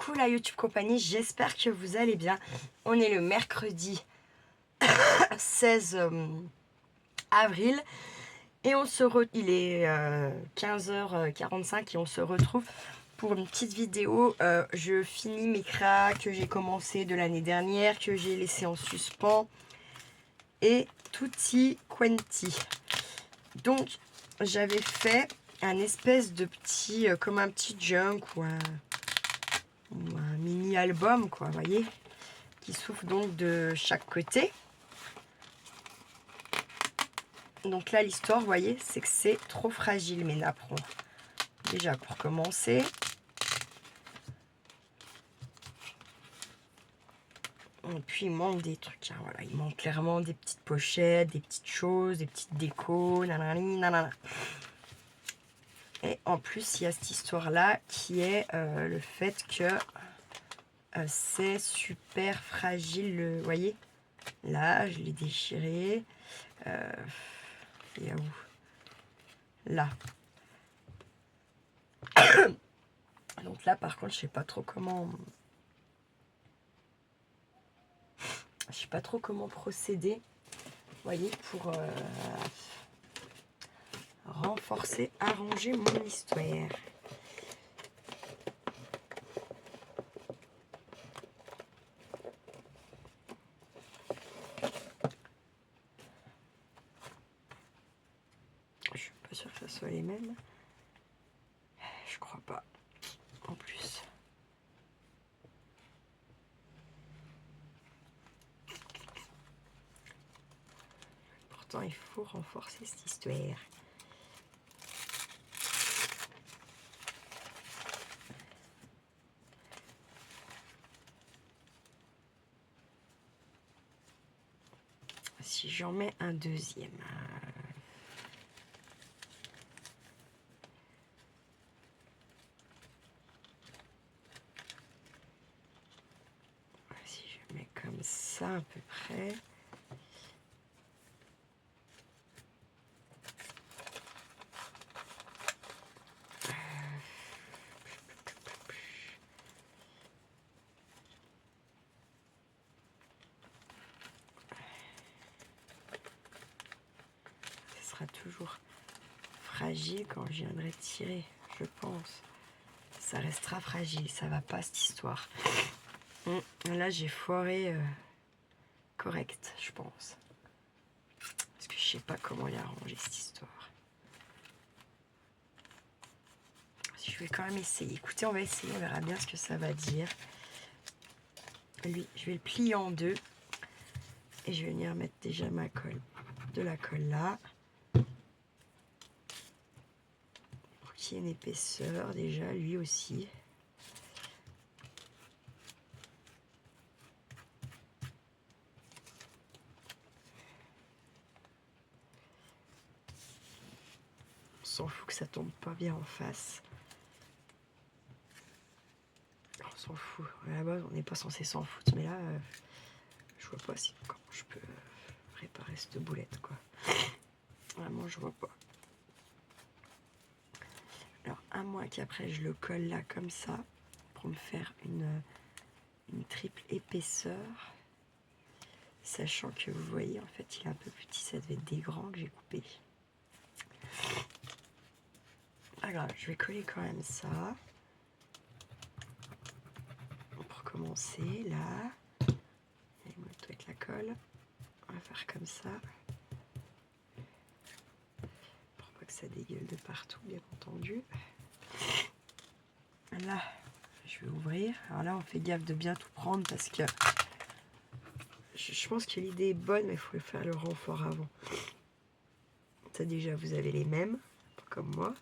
Coucou la YouTube compagnie, j'espère que vous allez bien. On est le mercredi 16 avril et il est 15h45 et on se retrouve pour une petite vidéo. Je finis mes cras que j'ai commencé de l'année dernière, que j'ai laissé en suspens et tutti quanti. Donc j'avais fait un espèce de petit, comme un petit junk ou un mini album, quoi, vous voyez, qui s'ouvre donc de chaque côté. Donc là, l'histoire, vous voyez, c'est que c'est trop fragile, mes napperons. Déjà, pour commencer, et puis il manque des trucs, hein, voilà, il manque clairement des petites pochettes, des petites choses, des petites décos, nanani, nanana. Et en plus, il y a cette histoire-là qui est le fait que c'est super fragile, vous voyez. Là, je l'ai déchiré. Et à où? Là. Donc là, par contre, je sais pas trop comment procéder, vous voyez, pour renforcer, arranger mon histoire. Je suis pas sûre que ce soit les mêmes. Je crois pas. En plus. Pourtant, il faut renforcer cette histoire. Si j'en mets un deuxième. Si je mets comme ça à peu près. Ce sera toujours fragile quand je viendrai tirer, je pense. Ça restera fragile, ça va pas cette histoire. Là, j'ai foiré correct, je pense. Parce que je sais pas comment y arranger cette histoire. Je vais quand même essayer. Écoutez, on va essayer, on verra bien ce que ça va dire. Lui, je vais le plier en deux. Et je vais venir mettre déjà ma colle, de la colle là. Pour qu'il y ait une épaisseur déjà, lui aussi. On s'en fout que ça tombe pas bien en face. On s'en fout. À la base, on n'est pas censé s'en foutre, mais là, je vois pas si comment je peux réparer cette boulette, quoi. Vraiment, je vois pas. Alors, à moins qu'après je le colle là comme ça pour me faire une triple épaisseur. Sachant que vous voyez, en fait, il est un peu petit, ça devait être des grands que j'ai coupé. Pas grave, je vais coller quand même ça. Pour commencer, là. Avec la colle. On va faire comme ça. Pour pas que ça dégueule de partout, bien entendu. Là, je vais ouvrir. Alors là, on fait gaffe de bien tout prendre parce que je pense que l'idée est bonne, mais il faut faire le renfort avant. Ça, déjà, vous avez les mêmes, comme moi.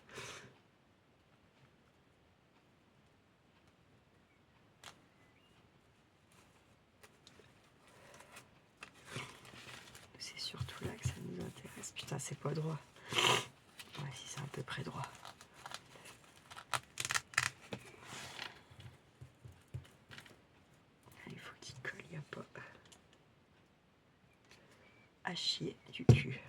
C'est surtout là que ça nous intéresse. Putain, c'est pas droit. Ouais, si c'est à peu près droit. Il faut qu'il colle, il n'y a pas à chier du cul.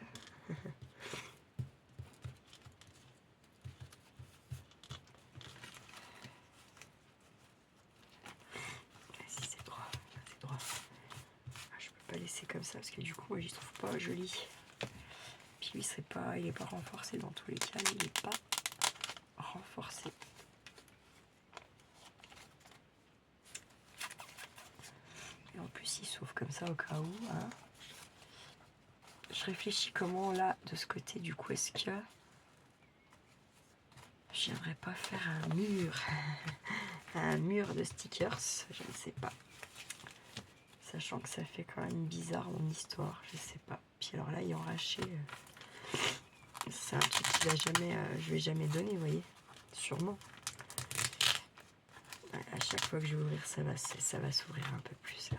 laisser comme ça parce que du coup moi j'y trouve pas joli. Puis lui il est pas renforcé dans tous les cas, il est pas renforcé. Et en plus il s'ouvre comme ça au cas où. Hein. Je réfléchis comment là de ce côté du coup est-ce que j'aimerais pas faire un mur un mur de stickers, je ne sais pas. Sachant que ça fait quand même bizarre mon histoire, je sais pas. Puis alors là, il enraché. C'est un truc qu'il va jamais, je vais jamais donner, vous voyez. Sûrement. Ouais, à chaque fois que je vais ouvrir, ça va s'ouvrir un peu plus là.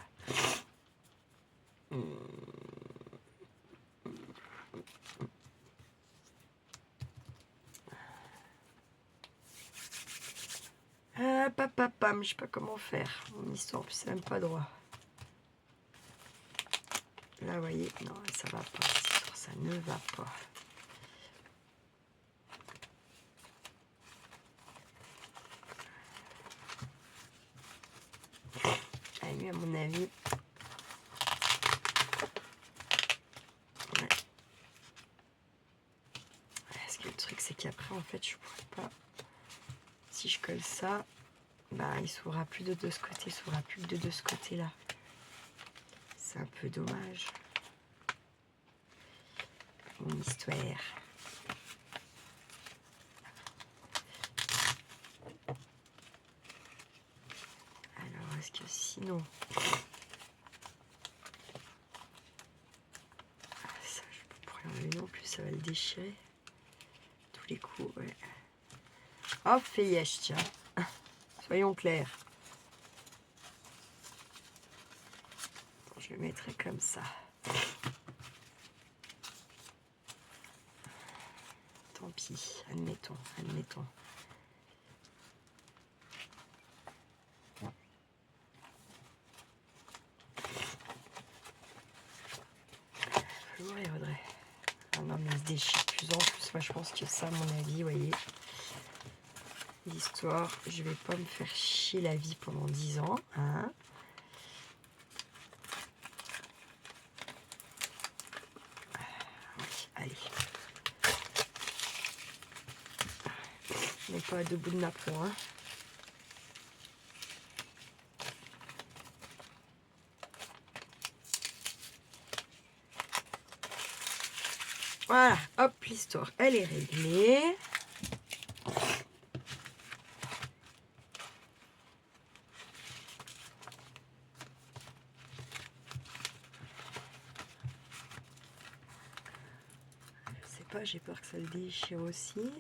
Papapam, je sais pas comment faire. Mon histoire, en plus, c'est même pas droit. Là, vous voyez, non, ça va pas. Ça ne va pas. Ah, lui, à mon avis. Ouais. Parce que le truc, c'est qu'après, en fait, je pourrais pas. Si je colle ça, bah, il s'ouvrira plus de ce côté, il s'ouvrira plus que de ce côté-là. C'est un peu dommage. Mon histoire. Alors, est-ce que sinon... ça, je peux pas enlever non plus, ça va le déchirer. Tous les coups, ouais. Hop, feuillage, tiens. Soyons clairs. Je le mettrai comme ça. Tant pis, admettons. Faut l'ouvrir, Audrey. Ah non, mais il se déchire de plus en plus. Moi, je pense que ça, à mon avis, vous voyez, l'histoire, je vais pas me faire chier la vie pendant 10 ans. Hein. Oui, allez. On n'est pas à 2 bouts de napperon, hein. Voilà, hop, l'histoire, elle est réglée. Je sais pas, j'ai peur que ça le déchire aussi.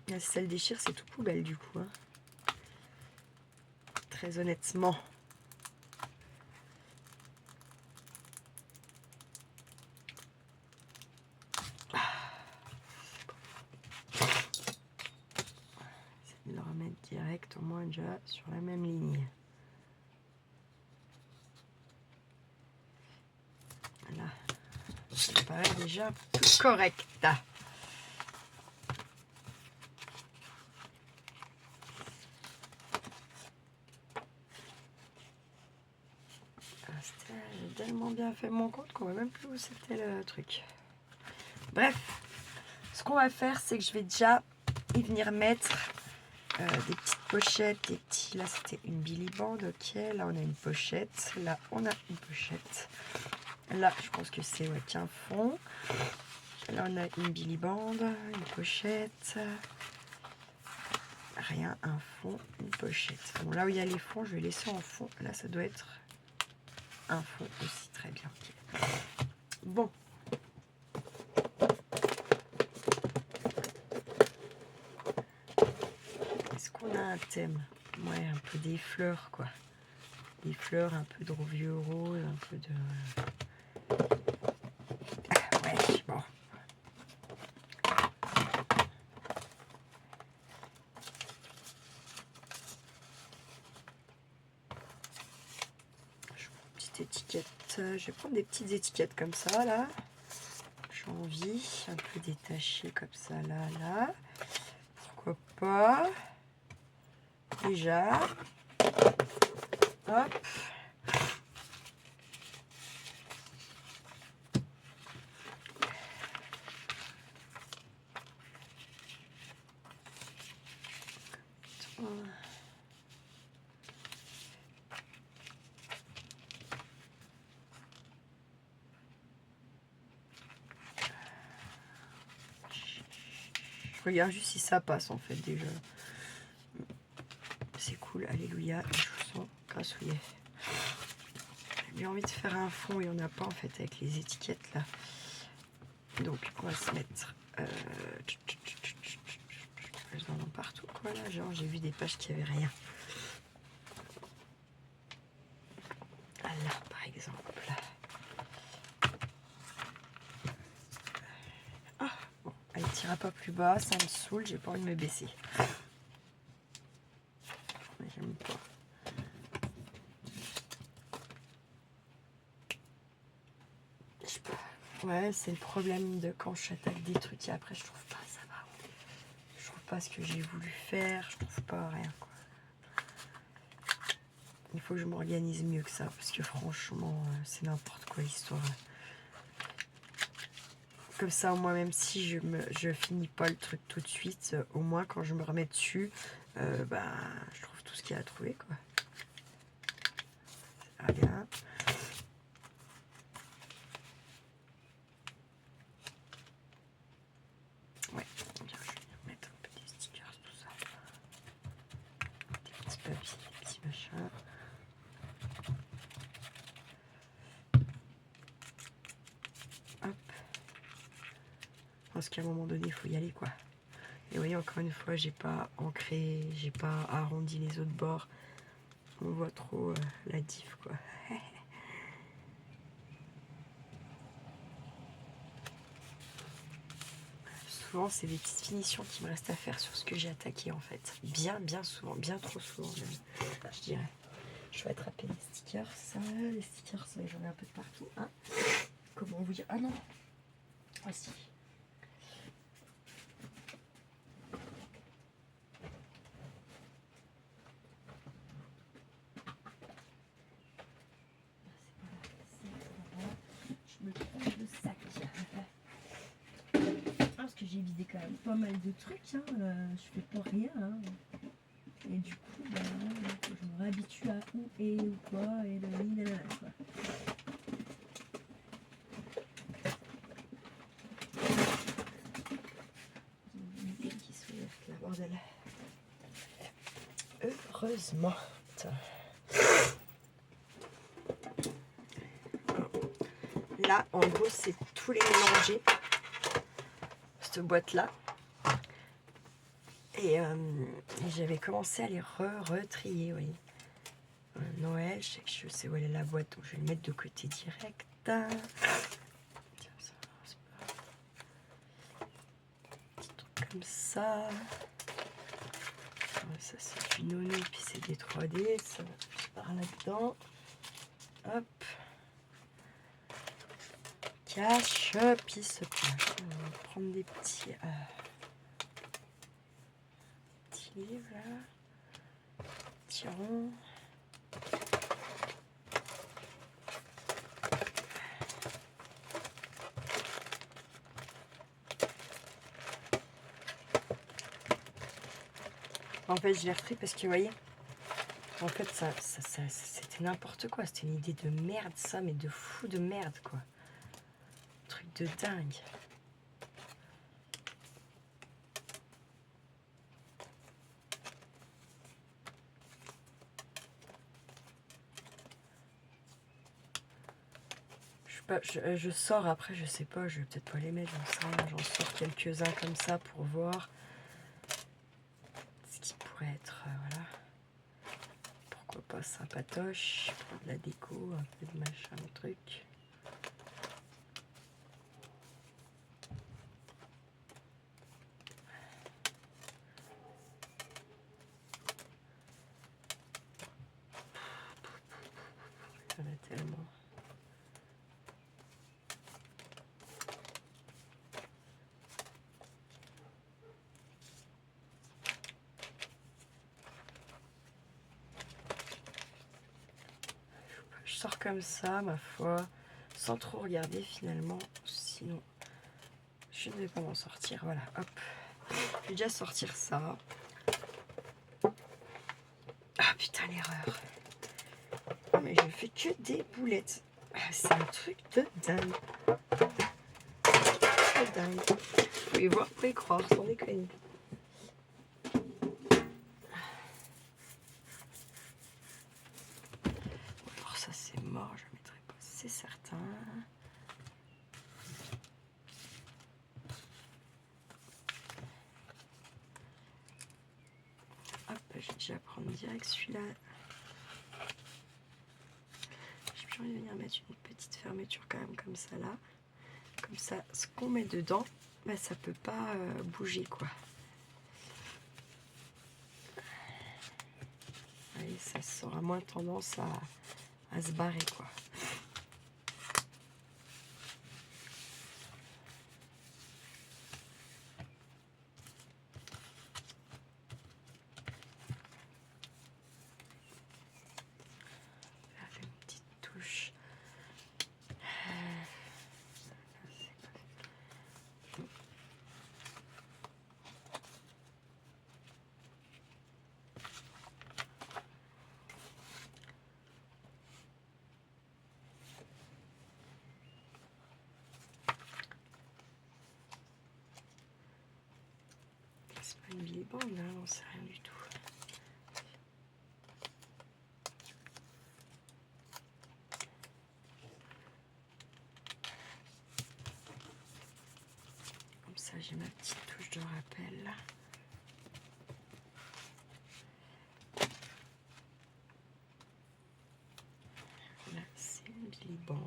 Si ça le déchire, c'est tout poubelle du coup. Hein. Très honnêtement. C'est de le remettre direct, au moins déjà sur la même ligne. Voilà. Ça paraît déjà plus correct. J'ai tellement bien fait mon compte qu'on va même plus où c'était le truc. Bref, ce qu'on va faire, c'est que je vais déjà y venir mettre des petites pochettes, des petits... Là, c'était une Billy Band, ok. Là, on a une pochette. Là, on a une pochette. Là, je pense que c'est ouais, qu'un fond. Là, on a une Billy Band, une pochette. Rien, un fond, une pochette. Bon, là où il y a les fonds, je vais laisser en fond. Là, ça doit être un fond aussi, très bien. Bon. Est-ce qu'on a un thème? Ouais, un peu des fleurs, quoi. Des fleurs, un peu de vieux rose, un peu de... ouais, bon. Je prends une petite étiquette. Je vais prendre des petites étiquettes comme ça, là. J'ai envie, un peu détaché comme ça, là. Pourquoi pas? Déjà. Hop. Je regarde juste si ça passe en fait déjà. C'est cool, alléluia, je vous sens grassouillet. J'ai envie de faire un fond, il n'y en a pas en fait avec les étiquettes là. Donc on va se mettre dans partout quoi là, genre j'ai vu des pages qui avaient rien. Là par exemple. Ah bon, elle tira pas plus bas, ça me saoule, j'ai pas envie de me baisser. J'aime pas. Ouais, c'est le problème de quand j'attaque des trucs et après je trouve pas ça va. Je trouve pas ce que j'ai voulu faire, je trouve pas rien quoi. Il faut que je m'organise mieux que ça parce que franchement c'est n'importe quoi l'histoire. Comme ça au moins même si je finis pas le truc tout de suite, au moins quand je me remets dessus, je trouve tout ce qu'il y a à trouver quoi. Ça va bien. Ouais, bien, je vais mettre un peu des stickers, tout ça. Des petits papiers, des petits machins. Hop. Parce qu'à un moment donné, il faut y aller quoi. Et vous voyez, encore une fois, j'ai pas ancré, j'ai pas arrondi les autres bords. On voit trop la diff quoi. Souvent, c'est des petites finitions qui me restent à faire sur ce que j'ai attaqué en fait. Bien souvent, bien trop souvent même, je dirais. Je vais attraper les stickers, ça, j'en ai un peu de partout. Hein. Comment vous dire? Ah non. Ah si. Je me trouve le sac. Parce que j'ai vidé quand même pas mal de trucs. Hein. Je fais pas rien. Hein. Et du coup, je me réhabitue à où et ou quoi et la quoi. Qui soulève la bordel. Heureusement. Là, en gros, c'est tous les mélangés. Cette boîte-là. Et j'avais commencé à les retrier, oui. Noël, je sais où elle est la boîte, donc je vais le mettre de côté direct. Tiens, ça, c'est pas... Petit truc comme ça. Ça, c'est du nono, puis c'est des 3D. Ça, je pars là-dedans. Hop. Cache, puis ce page. On va prendre des petits livres là. Tirons. En fait, je l'ai repris parce que, vous voyez, en fait, ça c'était n'importe quoi. C'était une idée de merde, ça, mais de fou de merde, quoi. Truc de dingue. Je sors après, je sais pas, je vais peut-être pas les mettre, j'en sors quelques-uns comme ça pour voir ce qui pourrait être, voilà, pourquoi pas sympatoche, pour de la déco, un peu de machin, de truc. Il y en a tellement. Je sors comme ça, ma foi, sans trop regarder finalement, sinon je ne vais pas m'en sortir. Voilà, hop. Je vais déjà sortir ça. Ah putain, l'erreur. Non, mais je fais que des boulettes. Ah, c'est un truc de dingue. De dingue. Vous pouvez voir, vous pouvez croire, sans déconner. Alors ça c'est mort, je ne mettrai pas, c'est certain. Hop, je vais déjà prendre direct celui-là. J'ai plus envie de venir mettre une petite fermeture quand même comme ça là. Comme ça, ce qu'on met dedans, bah, ça peut pas bouger quoi. Allez, ça aura moins tendance à se barrer quoi. Là, une petite touche. C'est pas une Billy Band, hein, on sait rien du tout. Comme ça, j'ai ma petite touche de rappel là. Là, c'est une Billy Band.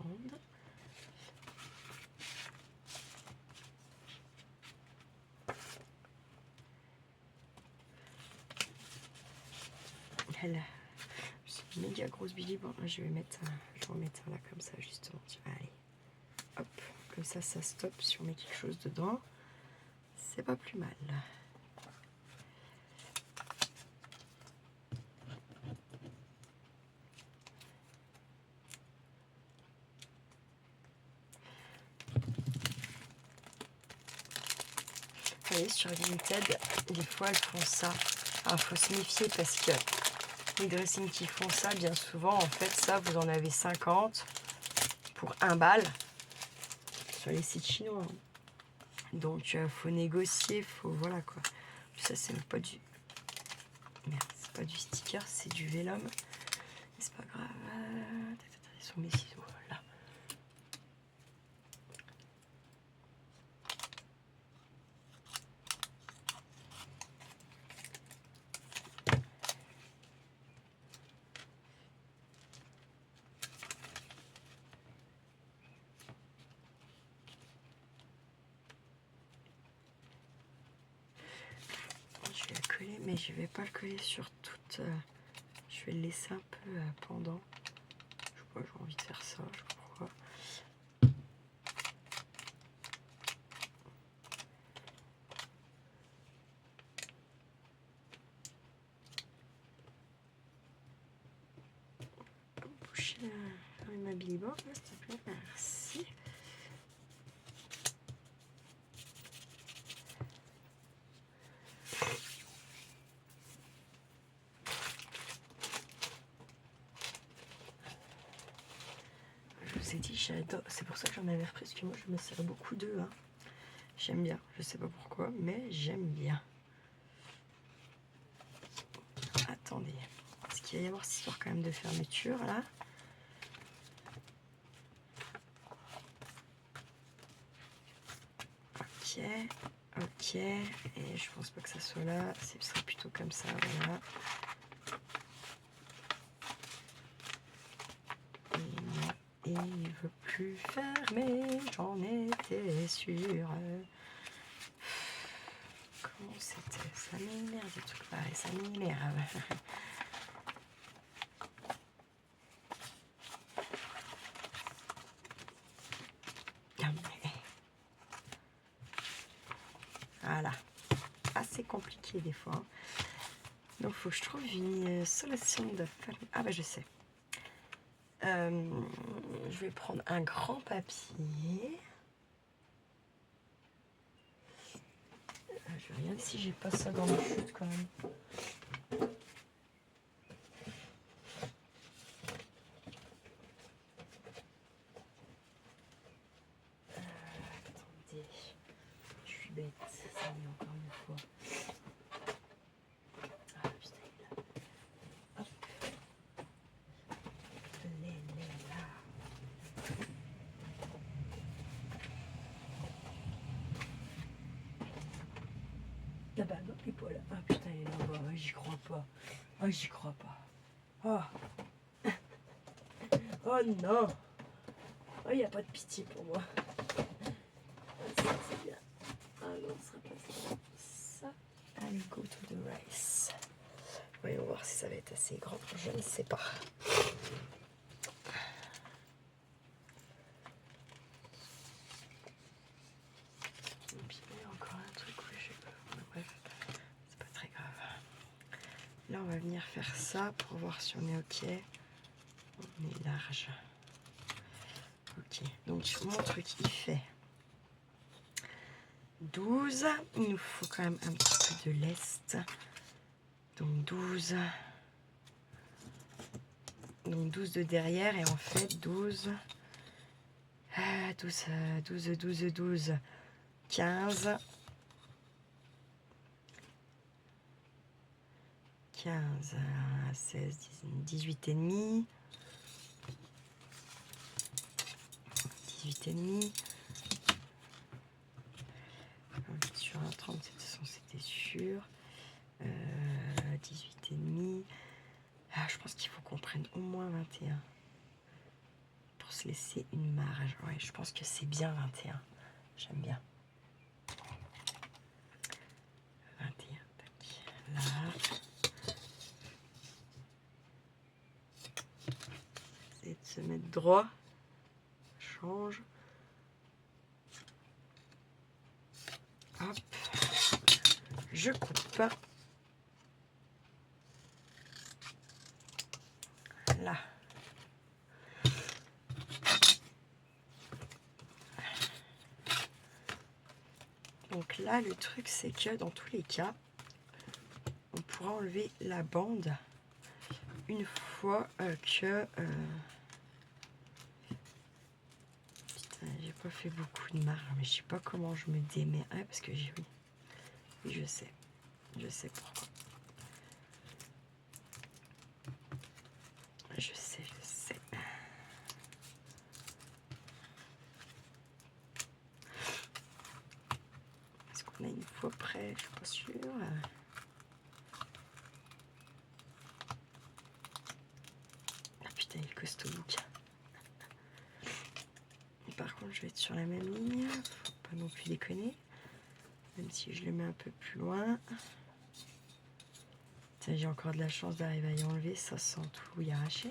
Elle, c'est une méga grosse Billy Band. Je vais mettre je vais en mettre un là comme ça justement. Allez, hop, comme ça stoppe si on met quelque chose dedans. C'est pas plus mal. Vous voyez, sur Vinted, des fois elles font ça. Alors, il faut se méfier parce que les dressings qui font ça, bien souvent, en fait, ça, vous en avez 50 pour 1 balle sur les sites chinois. Donc, faut négocier, faut... Voilà, quoi. Ça, c'est même pas du... Merde, c'est pas du sticker, c'est du vélum. C'est pas grave. Ils sont mes ciseaux, là. Je vais le coller, mais je vais pas le coller sur toute... je vais le laisser un peu pendant. Je sais pas, j'ai envie de faire ça, je sais pas pourquoi. Boucher ma Billy Band, s'il te plaît, merci. Je vous ai dit, j'adore. C'est pour ça que j'en avais repris, parce que moi, je me sers beaucoup d'eux. Hein. J'aime bien. Je sais pas pourquoi, mais j'aime bien. Attendez. Est-ce qu'il va y avoir cette histoire quand même de fermeture, là? Ok. Ok. Et je pense pas que ça soit là. Ce serait plutôt comme ça, voilà. Et il veut plus fermer, j'en étais sûre. Comment c'était? Ça m'énerve des trucs pareils, ça m'énerve. Voilà. Assez compliqué des fois. Donc faut que je trouve une solution de ferme. Ah bah je sais. Je vais prendre un grand papier. Je vais regarder si j'ai pas ça dans le chute quand même. Elle est pas là. Ah putain, elle est là-bas. Ah, j'y crois pas. Ah, j'y crois pas. Oh. Oh non. Oh, il n'y a pas de pitié pour moi. Ah, ça, c'est bien. Ah non, ce sera pas ça. Allez, go to the rice. Voyons voir si ça va être assez grand. Je ne sais pas. Et puis, il y a encore un truc où je sais pas. Bref, c'est pas très grave. Là, on va venir faire ça pour voir si on est OK. On est large. OK. Donc, mon truc, il fait 12. Il nous faut quand même un petit peu de lest. Donc 12. Donc 12 de derrière et en fait 12. 12, 15. 15, 16, 18 et demi. 18 et demi. Sur un 37, c'était sûr. 18 et demi. Ah, je pense qu'il faut qu'on prenne au moins 21 pour se laisser une marge. Ouais, je pense que c'est bien 21. J'aime bien. 21, tac. Là. Essayer de se mettre droit. Change. Hop. Je coupe. Là. Donc là, le truc, c'est que dans tous les cas, on pourra enlever la bande une fois que... Putain, j'ai pas fait beaucoup de marge, mais je sais pas comment je me démets. Ah, parce que j'ai... Oui, je sais. Je sais pourquoi. Je sais. Est-ce qu'on a une fois près? Je suis pas sûre. Ah putain, il est costaud bouquin. Par contre, je vais être sur la même ligne. Faut pas non plus déconner. Même si je le mets un peu plus loin. Tiens, j'ai encore de la chance d'arriver à y enlever. Ça sent tout y arracher.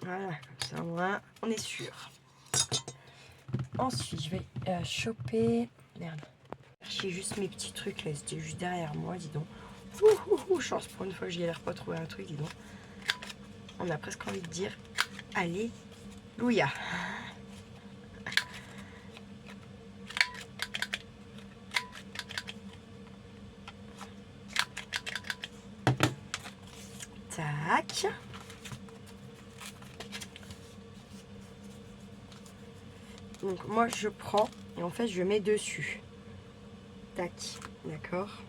Voilà, comme ça, au moins, on est sûr. Ensuite, je vais choper... Merde. J'ai juste mes petits trucs, là. C'était juste derrière moi, dis donc. Chance pour une fois que je galère pas à trouver un truc, dis donc. On a presque envie de dire, alléluia. Tac. Donc moi je prends et en fait je mets dessus. Tac, d'accord.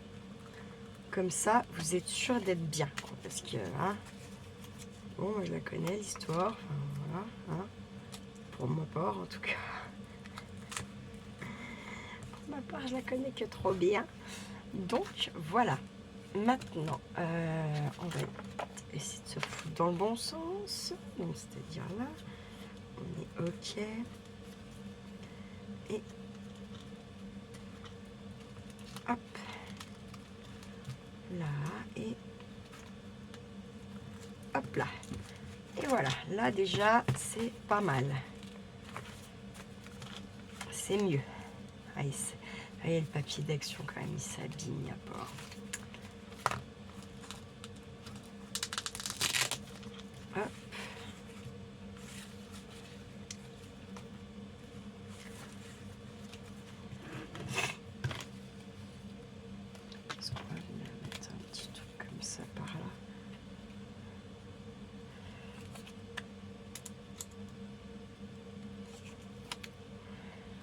Comme ça vous êtes sûr d'être bien. Parce que hein, bon moi je la connais l'histoire. Enfin, voilà, hein, pour ma part en tout cas. Pour ma part je la connais que trop bien. Donc voilà. Maintenant on va essayer de se foutre dans le bon sens. Donc c'est-à-dire là. On est OK. Et hop. Là et hop là. Et voilà. Là déjà, c'est pas mal. C'est mieux. Ah, voyez le papier d'action quand même, il s'abîme à part. Hop. Est-ce qu'on va venir mettre un petit truc comme ça par là?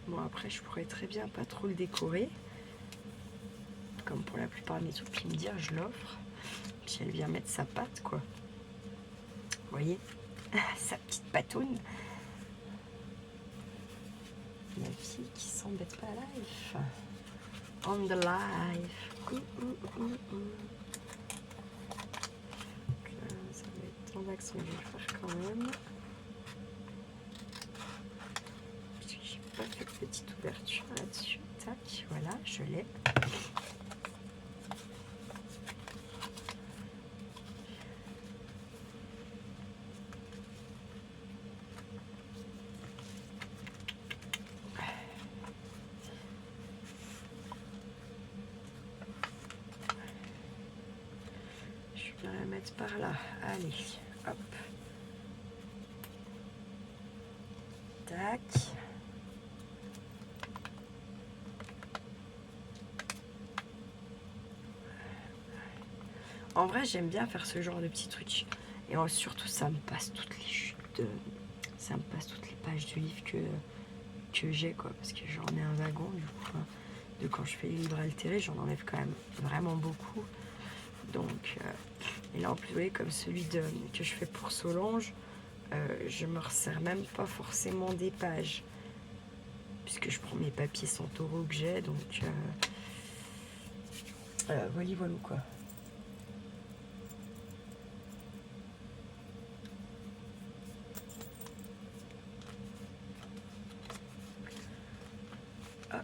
Bon après je pourrais très bien pas trop le décorer. Comme pour la plupart de mes trucs, puis me dire je l'offre. Puis elle vient mettre sa patte quoi. Vous voyez? Sa petite patoune. La fille qui s'embête pas à live. On the live. Ça va être tant d'accent que je vais faire quand même. Parce que j'ai pas fait de petite ouverture là-dessus. Tac, voilà, je l'ai. Je vais la mettre par là. Allez, hop. Tac. En vrai, j'aime bien faire ce genre de petits trucs. Et surtout, ça me passe toutes les chutes ça me passe toutes les pages de livres que j'ai, quoi. Parce que j'en ai un wagon, du coup, de quand je fais les livres altérés, j'en enlève quand même vraiment beaucoup. Donc, et là, en plus, vous voyez, comme celui que je fais pour Solange, je me resserre même pas forcément des pages. Puisque je prends mes papiers Santoro que j'ai, donc voilà, voilà quoi. Hop.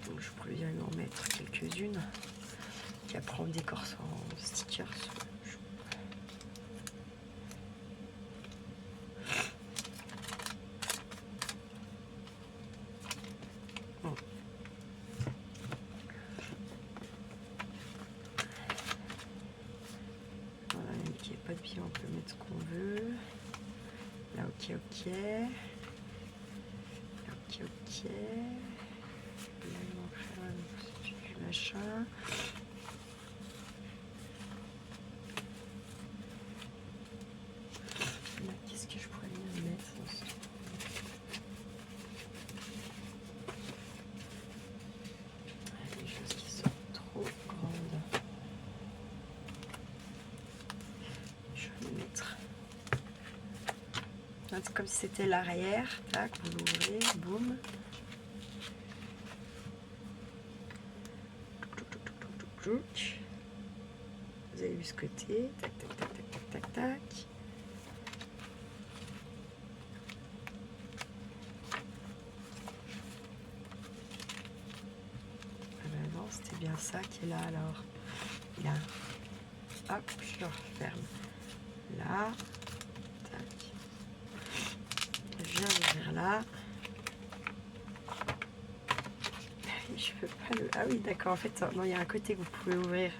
Donc je pourrais bien lui en mettre quelques-unes. Puis après on décorce en stickers. Bon. Voilà, même qu'il n'y ait pas de pied, on peut mettre ce qu'on veut. Là, ok, ok. Ok, ok. Là, il manquerait du machin. Là, qu'est-ce que je pourrais bien mettre dans ce... Des choses qui sont trop grandes. Je vais les mettre. C'est comme si c'était l'arrière. Tac, vous l'ouvrez, boum. Vous avez vu ce côté. Tac, tac, tac, tac, tac, tac, tac. Ah ben non, c'était bien ça qui est là alors. Là. Hop, je le referme. Là. Tac. Je viens d'ouvrir là. Je peux pas le... Ah oui, d'accord. En fait, non, il y a un côté que vous pouvez ouvrir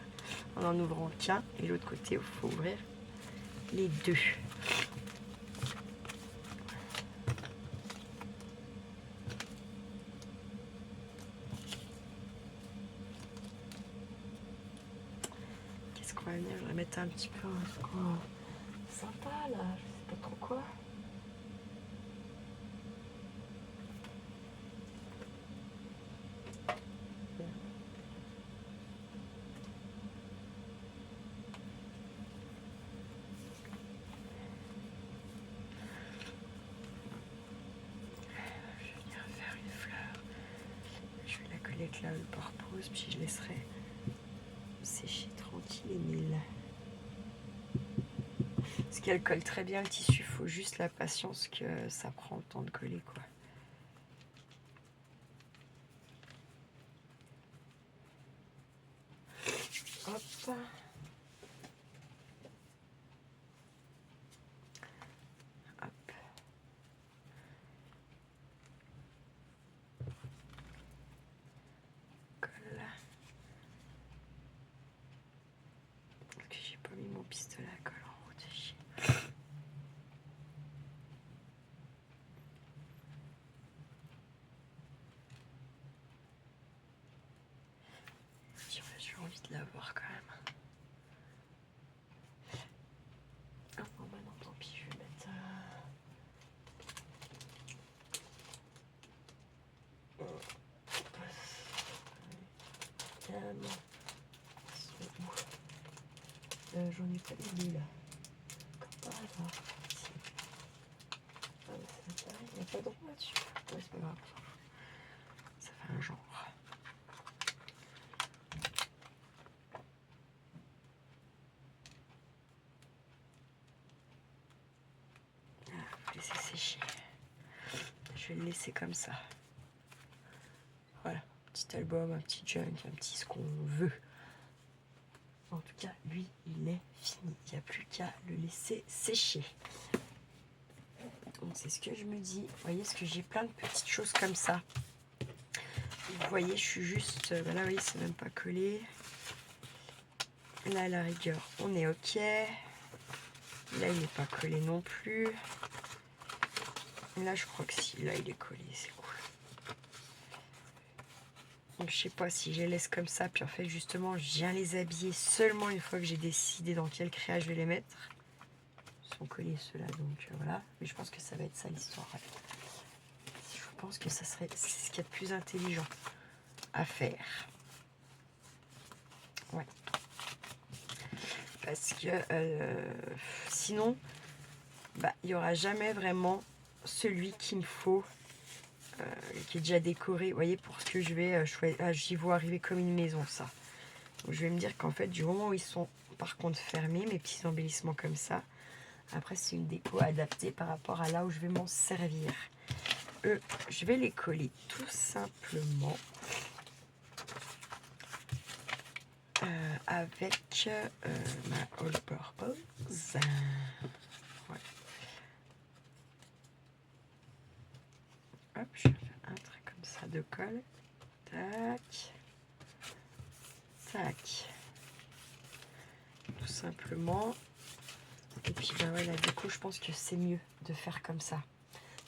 en ouvrant qu'un. Et l'autre côté, il faut ouvrir les deux. Qu'est-ce qu'on va venir? Je vais mettre un petit peu un truc sympa là. Je sais pas trop quoi. Avec là le purpose, puis je laisserai sécher tranquille et mille. Parce qu'elle colle très bien le tissu, il faut juste la patience que ça prend le temps de coller, quoi. Hop. Hop. Colle. Parce que j'ai pas mis mon pistolet à colle en route. J'ai envie de la voir quand même. Ah bon, bah non, tant pis, je vais mettre... Cam. J'en ai pas les deux là. Comme par hasard. Si. Ah, c'est pareil, il n'y a pas de rond là-dessus. Ouais, c'est pas grave. Ça fait un genre. Laisser sécher. Je vais le laisser comme ça. Voilà, petit album, un petit junk, un petit ce qu'on veut. En tout cas, lui, il est fini. Il n'y a plus qu'à le laisser sécher. Donc c'est ce que je me dis. Vous voyez, ce que j'ai plein de petites choses comme ça. Vous voyez, je suis juste... là, vous voyez, c'est même pas collé. Là, à la rigueur, on est OK. Là, il n'est pas collé non plus. Là, je crois que si. Là, il est collé. C'est cool. Donc, je sais pas si je les laisse comme ça. Puis, en fait, justement, je viens les habiller seulement une fois que j'ai décidé dans quel créa je vais les mettre. Ils sont collés, ceux-là. Donc, voilà. Mais je pense que ça va être ça, l'histoire. Ouais. Je pense que ça serait ce qu'il y a de plus intelligent à faire. Ouais. Parce que sinon, bah, il n'y aura jamais vraiment celui qu'il me faut, qui est déjà décoré. Vous voyez, pour ce que je vais choisir. Ah, j'y vois arriver comme une maison, ça. Donc, je vais me dire qu'en fait, du moment où ils sont par contre fermés, mes petits embellissements comme ça, après, c'est une déco adaptée par rapport à là où je vais m'en servir. Eux, je vais les coller tout simplement avec ma All Purpose. Ouais. Hop, je fais un trait comme ça de colle. Tac. Tac. Tout simplement. Et puis, ben voilà, du coup, je pense que c'est mieux de faire comme ça.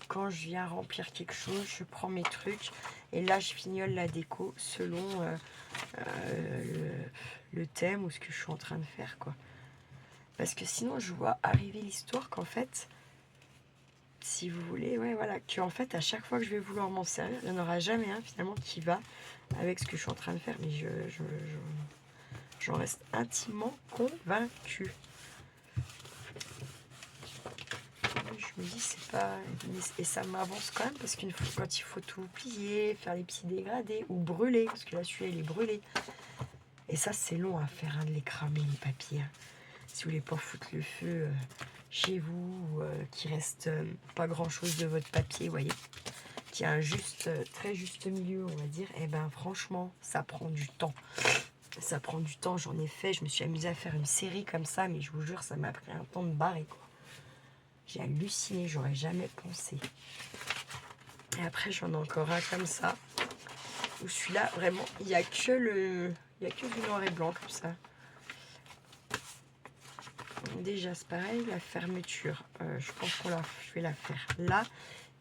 Quand je viens remplir quelque chose, je prends mes trucs et là, je fignole la déco selon le thème ou ce que je suis en train de faire, quoi. Parce que sinon, je vois arriver l'histoire qu'en fait, si vous voulez, ouais, voilà, qu'en fait, à chaque fois que je vais vouloir m'en servir, il n'y en aura jamais un finalement qui va avec ce que je suis en train de faire. Mais j'en reste intimement convaincue. Je me dis, c'est pas... Et ça m'avance quand même, parce qu'une fois, quand il faut tout plier, faire les petits dégradés, ou brûler, parce que là, celui-là, il est brûlé. Et ça, c'est long à faire, hein, de les cramer, les papiers. Hein. Si vous voulez pas foutre le feu chez vous, qu'il reste pas grand-chose de votre papier, vous voyez, qui a un juste, très juste milieu, on va dire, et ben franchement, ça prend du temps. Ça prend du temps, j'en ai fait, je me suis amusée à faire une série comme ça, mais je vous jure, ça m'a pris un temps de barrer, quoi. J'ai halluciné, j'aurais jamais pensé. Et après, j'en ai encore un comme ça, où celui-là, vraiment, il n'y a que du noir et blanc, comme ça. Déjà, c'est pareil, la fermeture, je pense que je vais la faire là.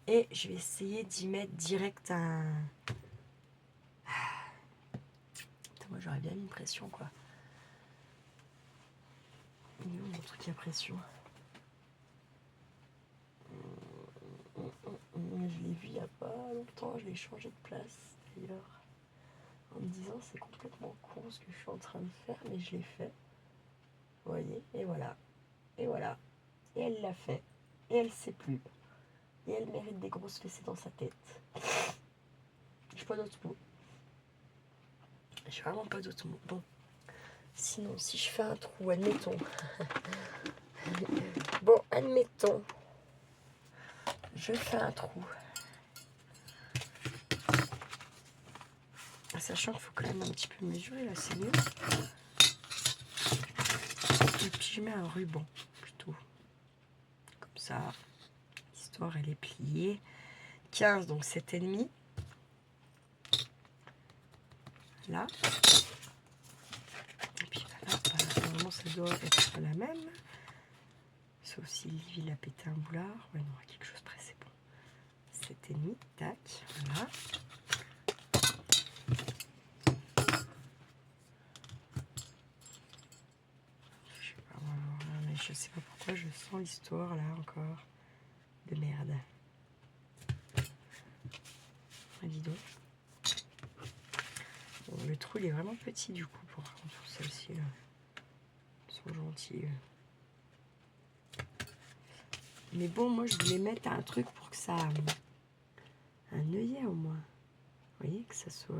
Et je vais essayer d'y mettre direct un... Putain, moi, j'aurais bien mis une pression, quoi. Il est où mon truc à pression? Je l'ai vu il n'y a pas longtemps, je l'ai changé de place, d'ailleurs. En me disant, c'est complètement con ce que je suis en train de faire, mais je l'ai fait. Vous voyez, et voilà. Et voilà. Et elle l'a fait. Et elle sait plus. Et elle mérite des grosses fessées dans sa tête. J'ai pas d'autres mots. J'ai vraiment pas d'autres mots. Bon. Sinon, si je fais un trou, admettons. Bon, admettons. Je fais un trou. Sachant qu'il faut quand même un petit peu mesurer, là, c'est mieux. Et puis je mets un ruban, plutôt. Comme ça. L'histoire, elle est pliée. 15, donc 7,5. Là. Et puis là, normalement, ça doit être la même. Sauf si Liv, il a pété un boulard. Ouais, non, quelque chose près, c'est bon. 7,5, tac, voilà. Je sais pas pourquoi je sens l'histoire là encore de merde. Ah, dis donc. Bon, Le trou il est vraiment petit du coup pour celle-ci là. Ils sont gentils. Mais bon, moi je voulais mettre un truc pour que ça... un œillet au moins. Vous voyez, que ça soit...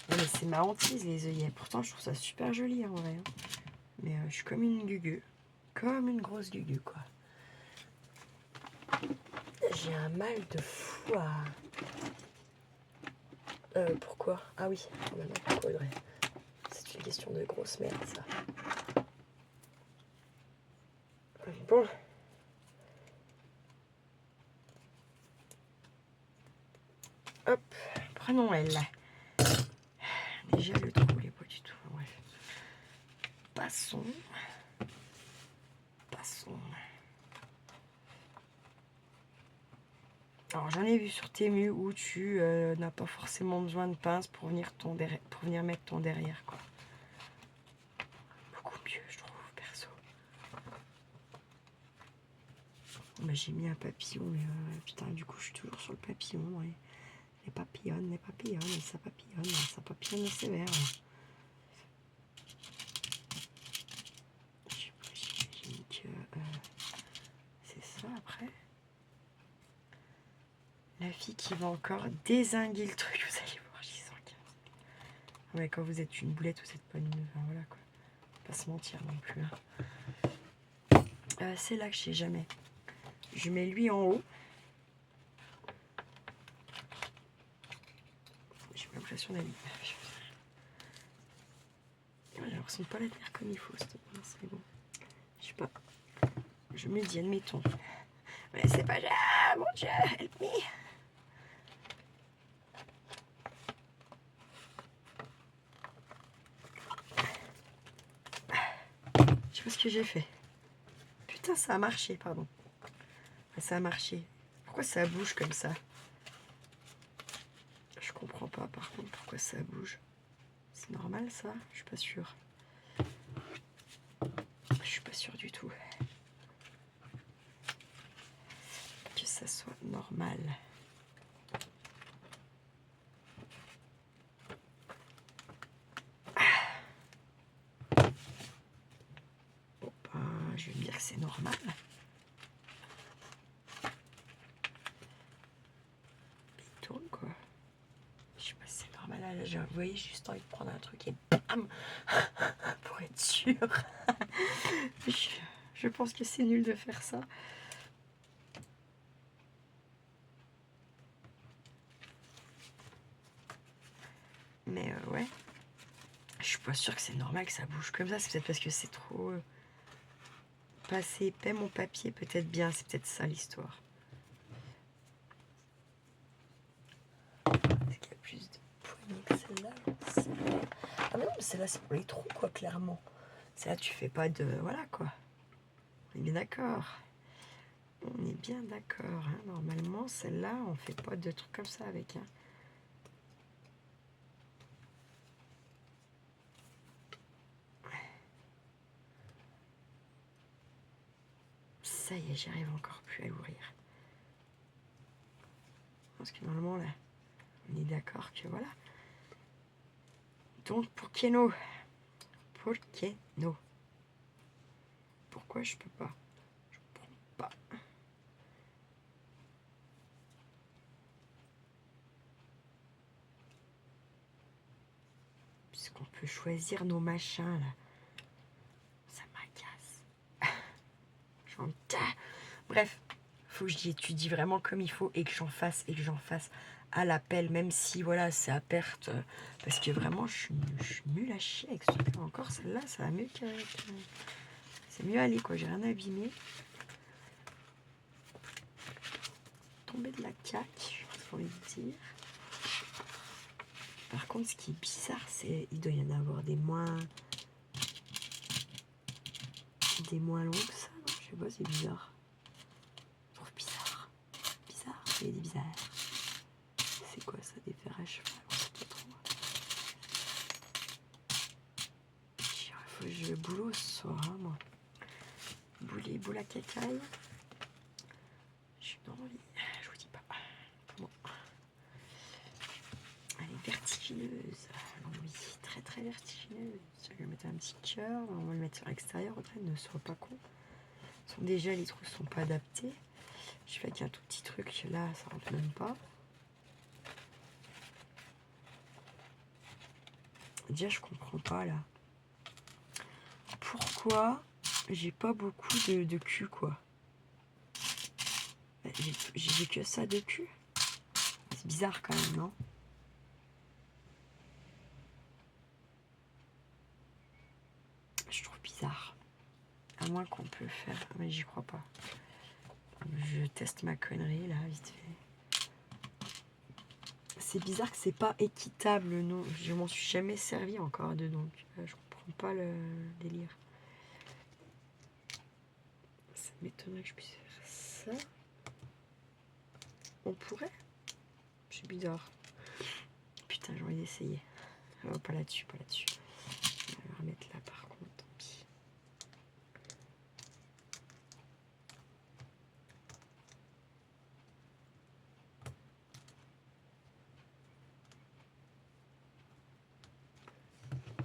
Ouais, mais c'est ma hantise les œillets. Pourtant je trouve ça super joli en vrai. Hein. Mais je suis comme une gugu. Comme une grosse gugu quoi. J'ai un mal de fou à... pourquoi? Ah oui, maintenant pourquoi Audrey? C'est une question de grosse merde ça. Bon. Hop, prenons elle. Déjà le trou il est pas du tout. Bref. Passons. Alors j'en ai vu sur Temu où tu n'as pas forcément besoin de pince pour venir mettre ton derrière quoi. Beaucoup mieux je trouve perso. Bah, j'ai mis un papillon mais putain du coup je suis toujours sur le papillon. Ouais. Les papillonnes, ça papillonne sévère. J'imagine que c'est ça après. La fille qui va encore dézinguer le truc, vous allez voir, j'y sens 15. Ouais, quand vous êtes une boulette, vous êtes pas une... Enfin, voilà quoi. Pas se mentir non plus. Hein. C'est là que je sais jamais. Je mets lui en haut. J'ai l'impression d'aller... J'ai l'impression de pas la tenir comme il faut, c'est bon. Je sais pas. Je me dis, admettons. Mais c'est pas grave, mon Dieu, help me. Je sais pas ce que j'ai fait. Putain, ça a marché, pardon. Ça a marché. Pourquoi ça bouge comme ça? Je comprends pas, par contre, pourquoi ça bouge. C'est normal, ça? Je suis pas sûre. Je suis pas sûre du tout. Que ça soit normal. Bon, ben, je vais me dire que c'est normal. Il tourne, quoi. Je sais pas si c'est normal. Là, vous voyez, j'ai juste envie de prendre un truc et bam pour être sûre. Je pense que c'est nul de faire ça. Mais ouais. Je suis pas sûre que c'est normal que ça bouge comme ça. C'est peut-être parce que c'est trop... pas assez épais mon papier. Peut-être bien. C'est peut-être ça l'histoire. Est-ce qu'il y a plus de poignées que celle-là? Ah mais non, mais celle-là c'est pour les trous quoi, clairement. Celle-là tu fais pas de... Voilà quoi. On est bien d'accord. On est bien d'accord. Hein. Normalement, celle-là, on fait pas de trucs comme ça avec. Hein. Ça y est, j'arrive encore plus à l'ouvrir. Parce que normalement, là, on est d'accord que voilà. Donc, pour Keno. Pourquoi je peux pas? Je comprends pas. Puisqu'on peut choisir nos machins, là. Ça m'agace. Bref, faut que j'y étudie vraiment comme il faut et que j'en fasse à l'appel, même si voilà, c'est à perte. Parce que vraiment, je suis nulle à chier avec ce truc. Encore celle-là, ça va mieux qu'avec. C'est mieux aller quoi, j'ai rien abîmé. Tomber de la caque, j'ai envie de dire. Par contre, ce qui est bizarre, c'est il doit y en avoir des moins longs que ça. Non, je sais pas, c'est bizarre. Je trouve bizarre. Il y a des bizarres. C'est quoi ça, des fers à cheval? C'est pas trop. Faut que je boulot ce soir, hein, moi. Boule à cacaille. Je suis dans l'envie. Je vous dis pas. Bon. vertigineuse. Oui, très très vertigineuse. Je vais mettre un petit cœur. On va le mettre sur l'extérieur. Après, ne sois pas con. Déjà, les trous sont pas adaptés. Je fais avec un tout petit truc. Là, ça rentre même pas. Déjà, je comprends pas là. Pourquoi j'ai pas beaucoup de cul, quoi. J'ai que ça de cul. C'est bizarre quand même, non? Je trouve bizarre. À moins qu'on peut le faire. Mais j'y crois pas. Je teste ma connerie là, vite fait. C'est bizarre que c'est pas équitable, non. Je m'en suis jamais servi encore de, donc je comprends pas le délire. Ça m'étonnerait que je puisse faire ça. On pourrait. C'est bizarre. Putain, j'ai envie d'essayer. Oh, pas là-dessus, pas là-dessus. Je vais le remettre là par contre, tant pis.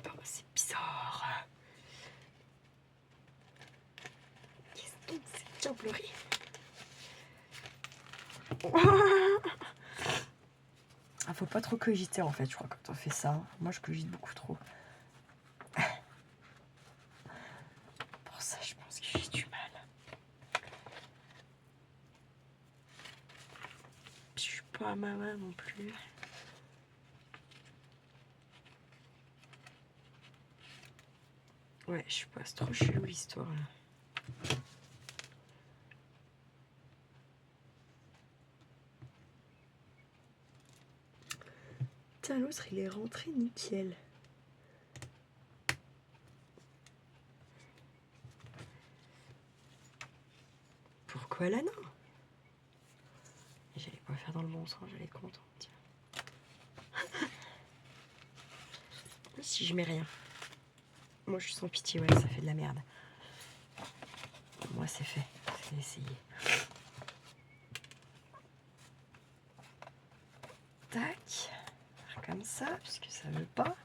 Oh, c'est bizarre. Qu'est-ce que c'est diablerie? Ah, faut pas trop cogiter en fait, je crois, quand on fait ça. Moi, je cogite beaucoup trop. Pour ça, je pense que j'ai du mal. Je suis pas à ma main non plus. Ouais, je sais pas, c'est trop chelou l'histoire là. Putain, l'autre il est rentré nickel. Pourquoi là non? J'allais pas faire dans le bon sens, j'allais être contente. Si je mets rien. Moi je suis sans pitié, ouais, ça fait de la merde. Moi c'est fait, c'est essayé. Tac, comme ça, puisque ça veut pas.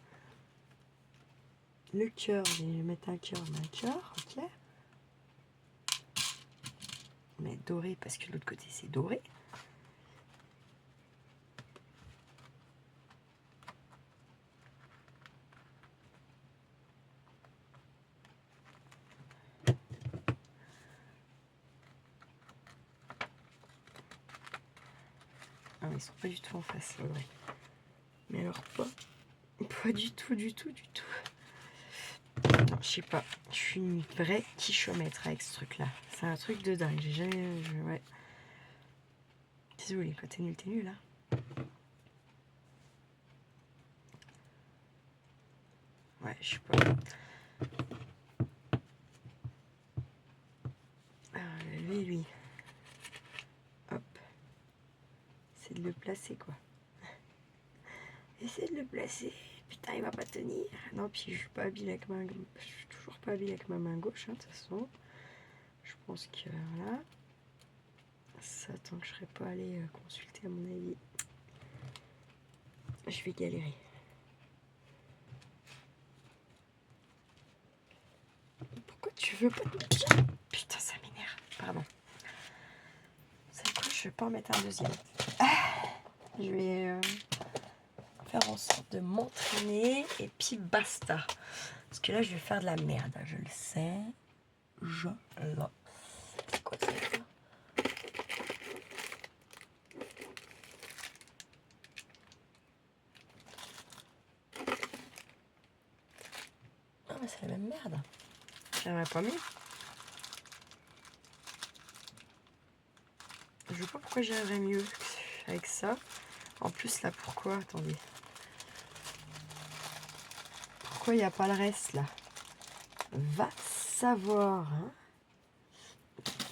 Le cœur, je vais mettre un cœur, ok. Mais doré parce que de l'autre côté c'est doré. Ah mais ils sont pas du tout en face, c'est vrai. Mais alors pas du tout, du tout, du tout. Non, je sais pas. Je suis une vraie quichomètre avec ce truc-là. C'est un truc de dingue. J'ai jamais... ouais. Désolée, quand t'es nul, hein. Ouais, je sais pas. Alors, lui. Hop. C'est de le placer, quoi. Essaye de le placer. Putain, il va pas tenir. Non, puis je suis pas habile avec ma... Je suis toujours pas habile avec ma main gauche, hein, de toute façon. Je pense que, voilà. Ça, tant que je serais pas allée consulter, à mon avis, je vais galérer. Pourquoi tu veux pas... Putain, ça m'énerve. Pardon. C'est quoi, je vais pas en mettre un deuxième. Je vais faire en sorte de m'entraîner et puis basta. Parce que là, je vais faire de la merde. Je le sais. Je le sais. C'est quoi ça? Ah, mais c'est la même merde. J'aimerais pas mieux. Je vois pas pourquoi j'aimerais mieux avec ça. En plus, là, pourquoi? Attendez. Pourquoi il n'y a pas le reste, là? Va savoir, hein.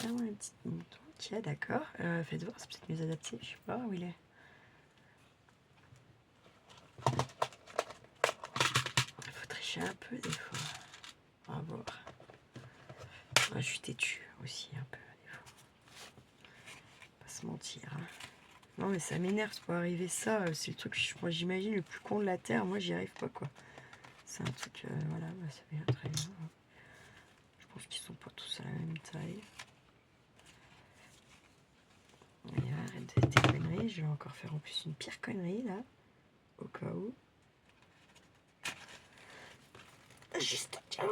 Ah ouais, une petite mouton. Ok, d'accord. Faites voir, c'est peut-être mieux adapté. Je sais pas où il est. Il faut tricher un peu, des fois. On va voir. Ouais, je suis têtue aussi, un peu, des fois. Pas se mentir, hein. Non mais ça m'énerve, c'est pas arriver ça. C'est le truc, moi j'imagine, le plus con de la Terre. Moi j'y arrive pas quoi. C'est un truc, voilà, bah, ça vient très bien. Je pense qu'ils sont pas tous à la même taille. Allez, arrête de tes conneries. Je vais encore faire en plus une pire connerie là. Au cas où. Juste, tiens.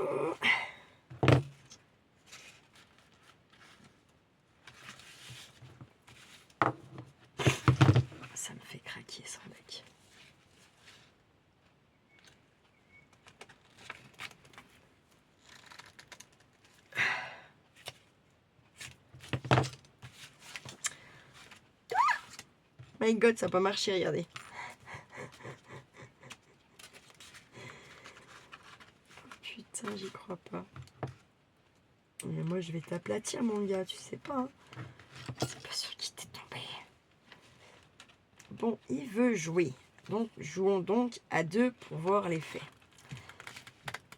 Ça me fait craquer sans bec. My God, ça n'a pas marché, regardez. Putain, j'y crois pas. Mais moi, je vais t'aplatir, mon gars, tu sais pas. Hein. C'est pas sûr qu'il t'est tombé. Bon, il veut jouer. Donc, jouons donc à 2 pour voir l'effet.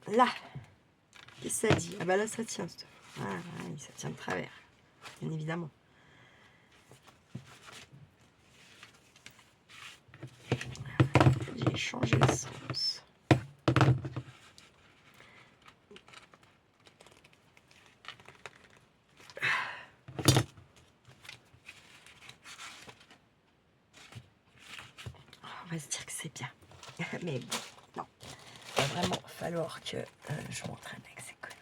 Là. Qu'est-ce que ça dit? Ah bah là, ça tient. Ah, ça tient de travers. Bien évidemment. J'ai changé le sens. On va se dire que c'est bien. Mais bon, non. Il va vraiment falloir que je m'entraîne avec ces conneries.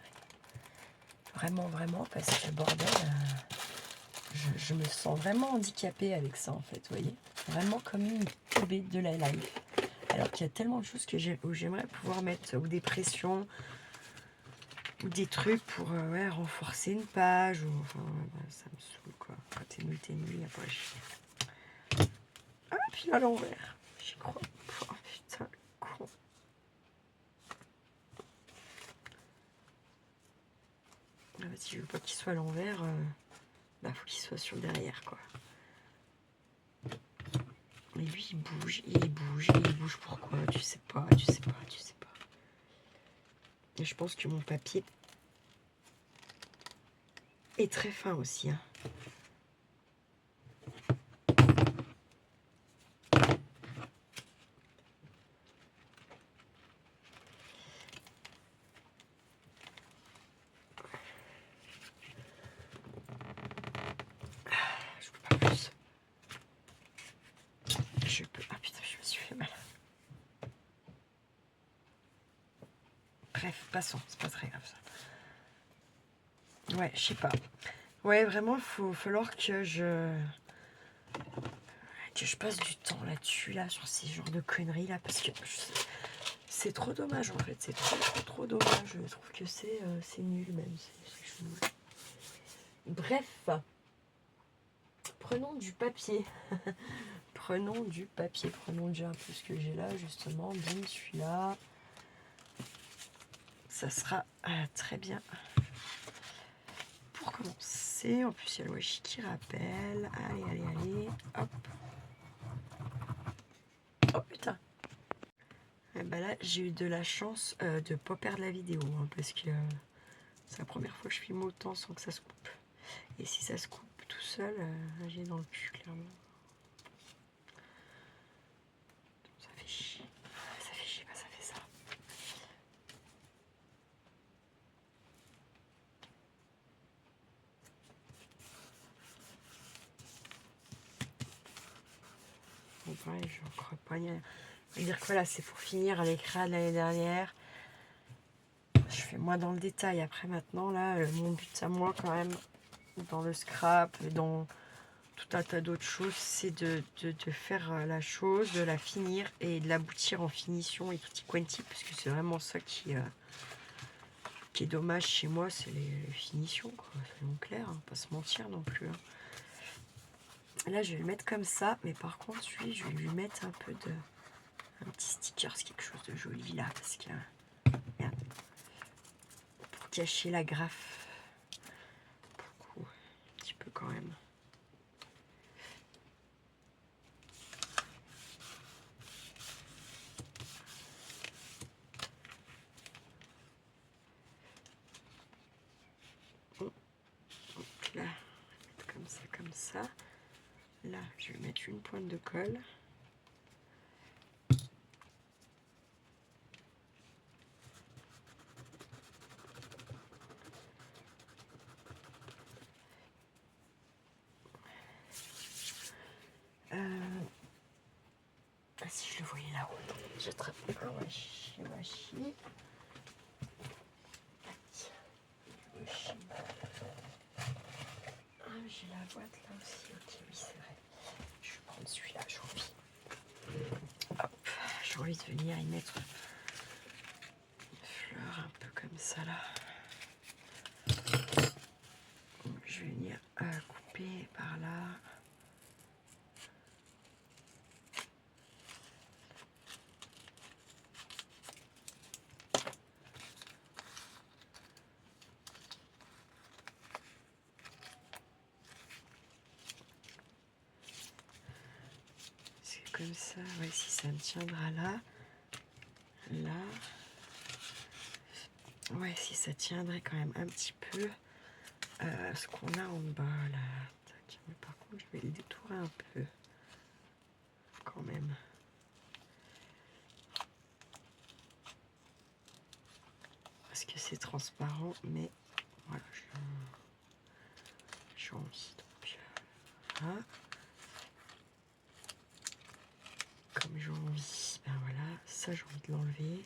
Vraiment, vraiment, parce que bordel, je me sens vraiment handicapée avec ça en fait, vous voyez. Vraiment comme une teubée de la live. Alors qu'il y a tellement de choses que j'aimerais pouvoir mettre, ou des pressions, ou des trucs pour ouais, renforcer une page, ou enfin, ouais, ça me saoule quoi. Quand t'es nul, il n'y a pas à chier. Ah, puis là, à l'envers, j'y crois. Oh, putain, con. Ah, si je veux pas qu'il soit à l'envers, bah faut qu'il soit sur le derrière quoi. Mais lui il bouge, pourquoi? Tu sais pas. Et je pense que mon papier est très fin aussi. Hein. Je peux pas plus. Ah putain, je me suis fait mal. Bref, passons, c'est pas très grave ça. Ouais, je sais pas. Ouais, vraiment, il faut falloir que je passe du temps là-dessus, là, sur ces genres de conneries là, parce que c'est trop dommage en fait, c'est trop dommage. Je trouve que c'est nul même, c'est chou. Bref, prenons du papier. Prenons du papier, prenons déjà un peu ce que j'ai là, justement. Bim, celui-là. Ça sera très bien pour commencer. En plus, il y a le washi qui rappelle. Allez, hop. Oh putain. Et bah là, j'ai eu de la chance de ne pas perdre la vidéo, hein, parce que c'est la première fois que je filme autant sans que ça se coupe. Et si ça se coupe tout seul, j'ai dans le cul, clairement. Ça fait chier. Ça fait chier, bah ça fait ça. Bon, pareil, je ne crois pas. Je veux dire que voilà, c'est pour finir l'écran de l'année dernière. Je fais moins dans le détail. Après, maintenant, là, mon but à moi, quand même, dans le scrap, dans tout un tas d'autres choses, c'est de faire la chose, de la finir et de l'aboutir en finition et tutti quanti, parce que c'est vraiment ça qui est dommage chez moi, c'est les finitions, quoi. Soyons clairs, hein, pas se mentir non plus. Hein. Là, je vais le mettre comme ça, mais par contre, je vais lui mettre un peu de... un petit sticker, c'est quelque chose de joli là, parce que... Merde. Pour cacher la graffe. Beaucoup. Un petit peu quand même. Donc là, comme ça. Là, Là, je vais mettre une pointe de colle. Ah, si je le voyais là-haut, j'attrape un washi. Ah, j'ai la boîte là aussi. Ok, oui, c'est vrai. Je vais prendre celui-là, j'ai envie. Hop, j'ai envie de venir y mettre une fleur un peu comme ça là. Je vais venir couper par là. C'est comme ça, ouais, si ça me tiendra là. Là. Ouais, si ça tiendrait quand même un petit peu ce qu'on a en bas là. Tac. Mais par contre, je vais le détourer un peu. Quand même. Parce que c'est transparent, mais voilà, j'ai envie. Donc, là. Comme j'ai envie, ben voilà, ça j'ai envie de l'enlever.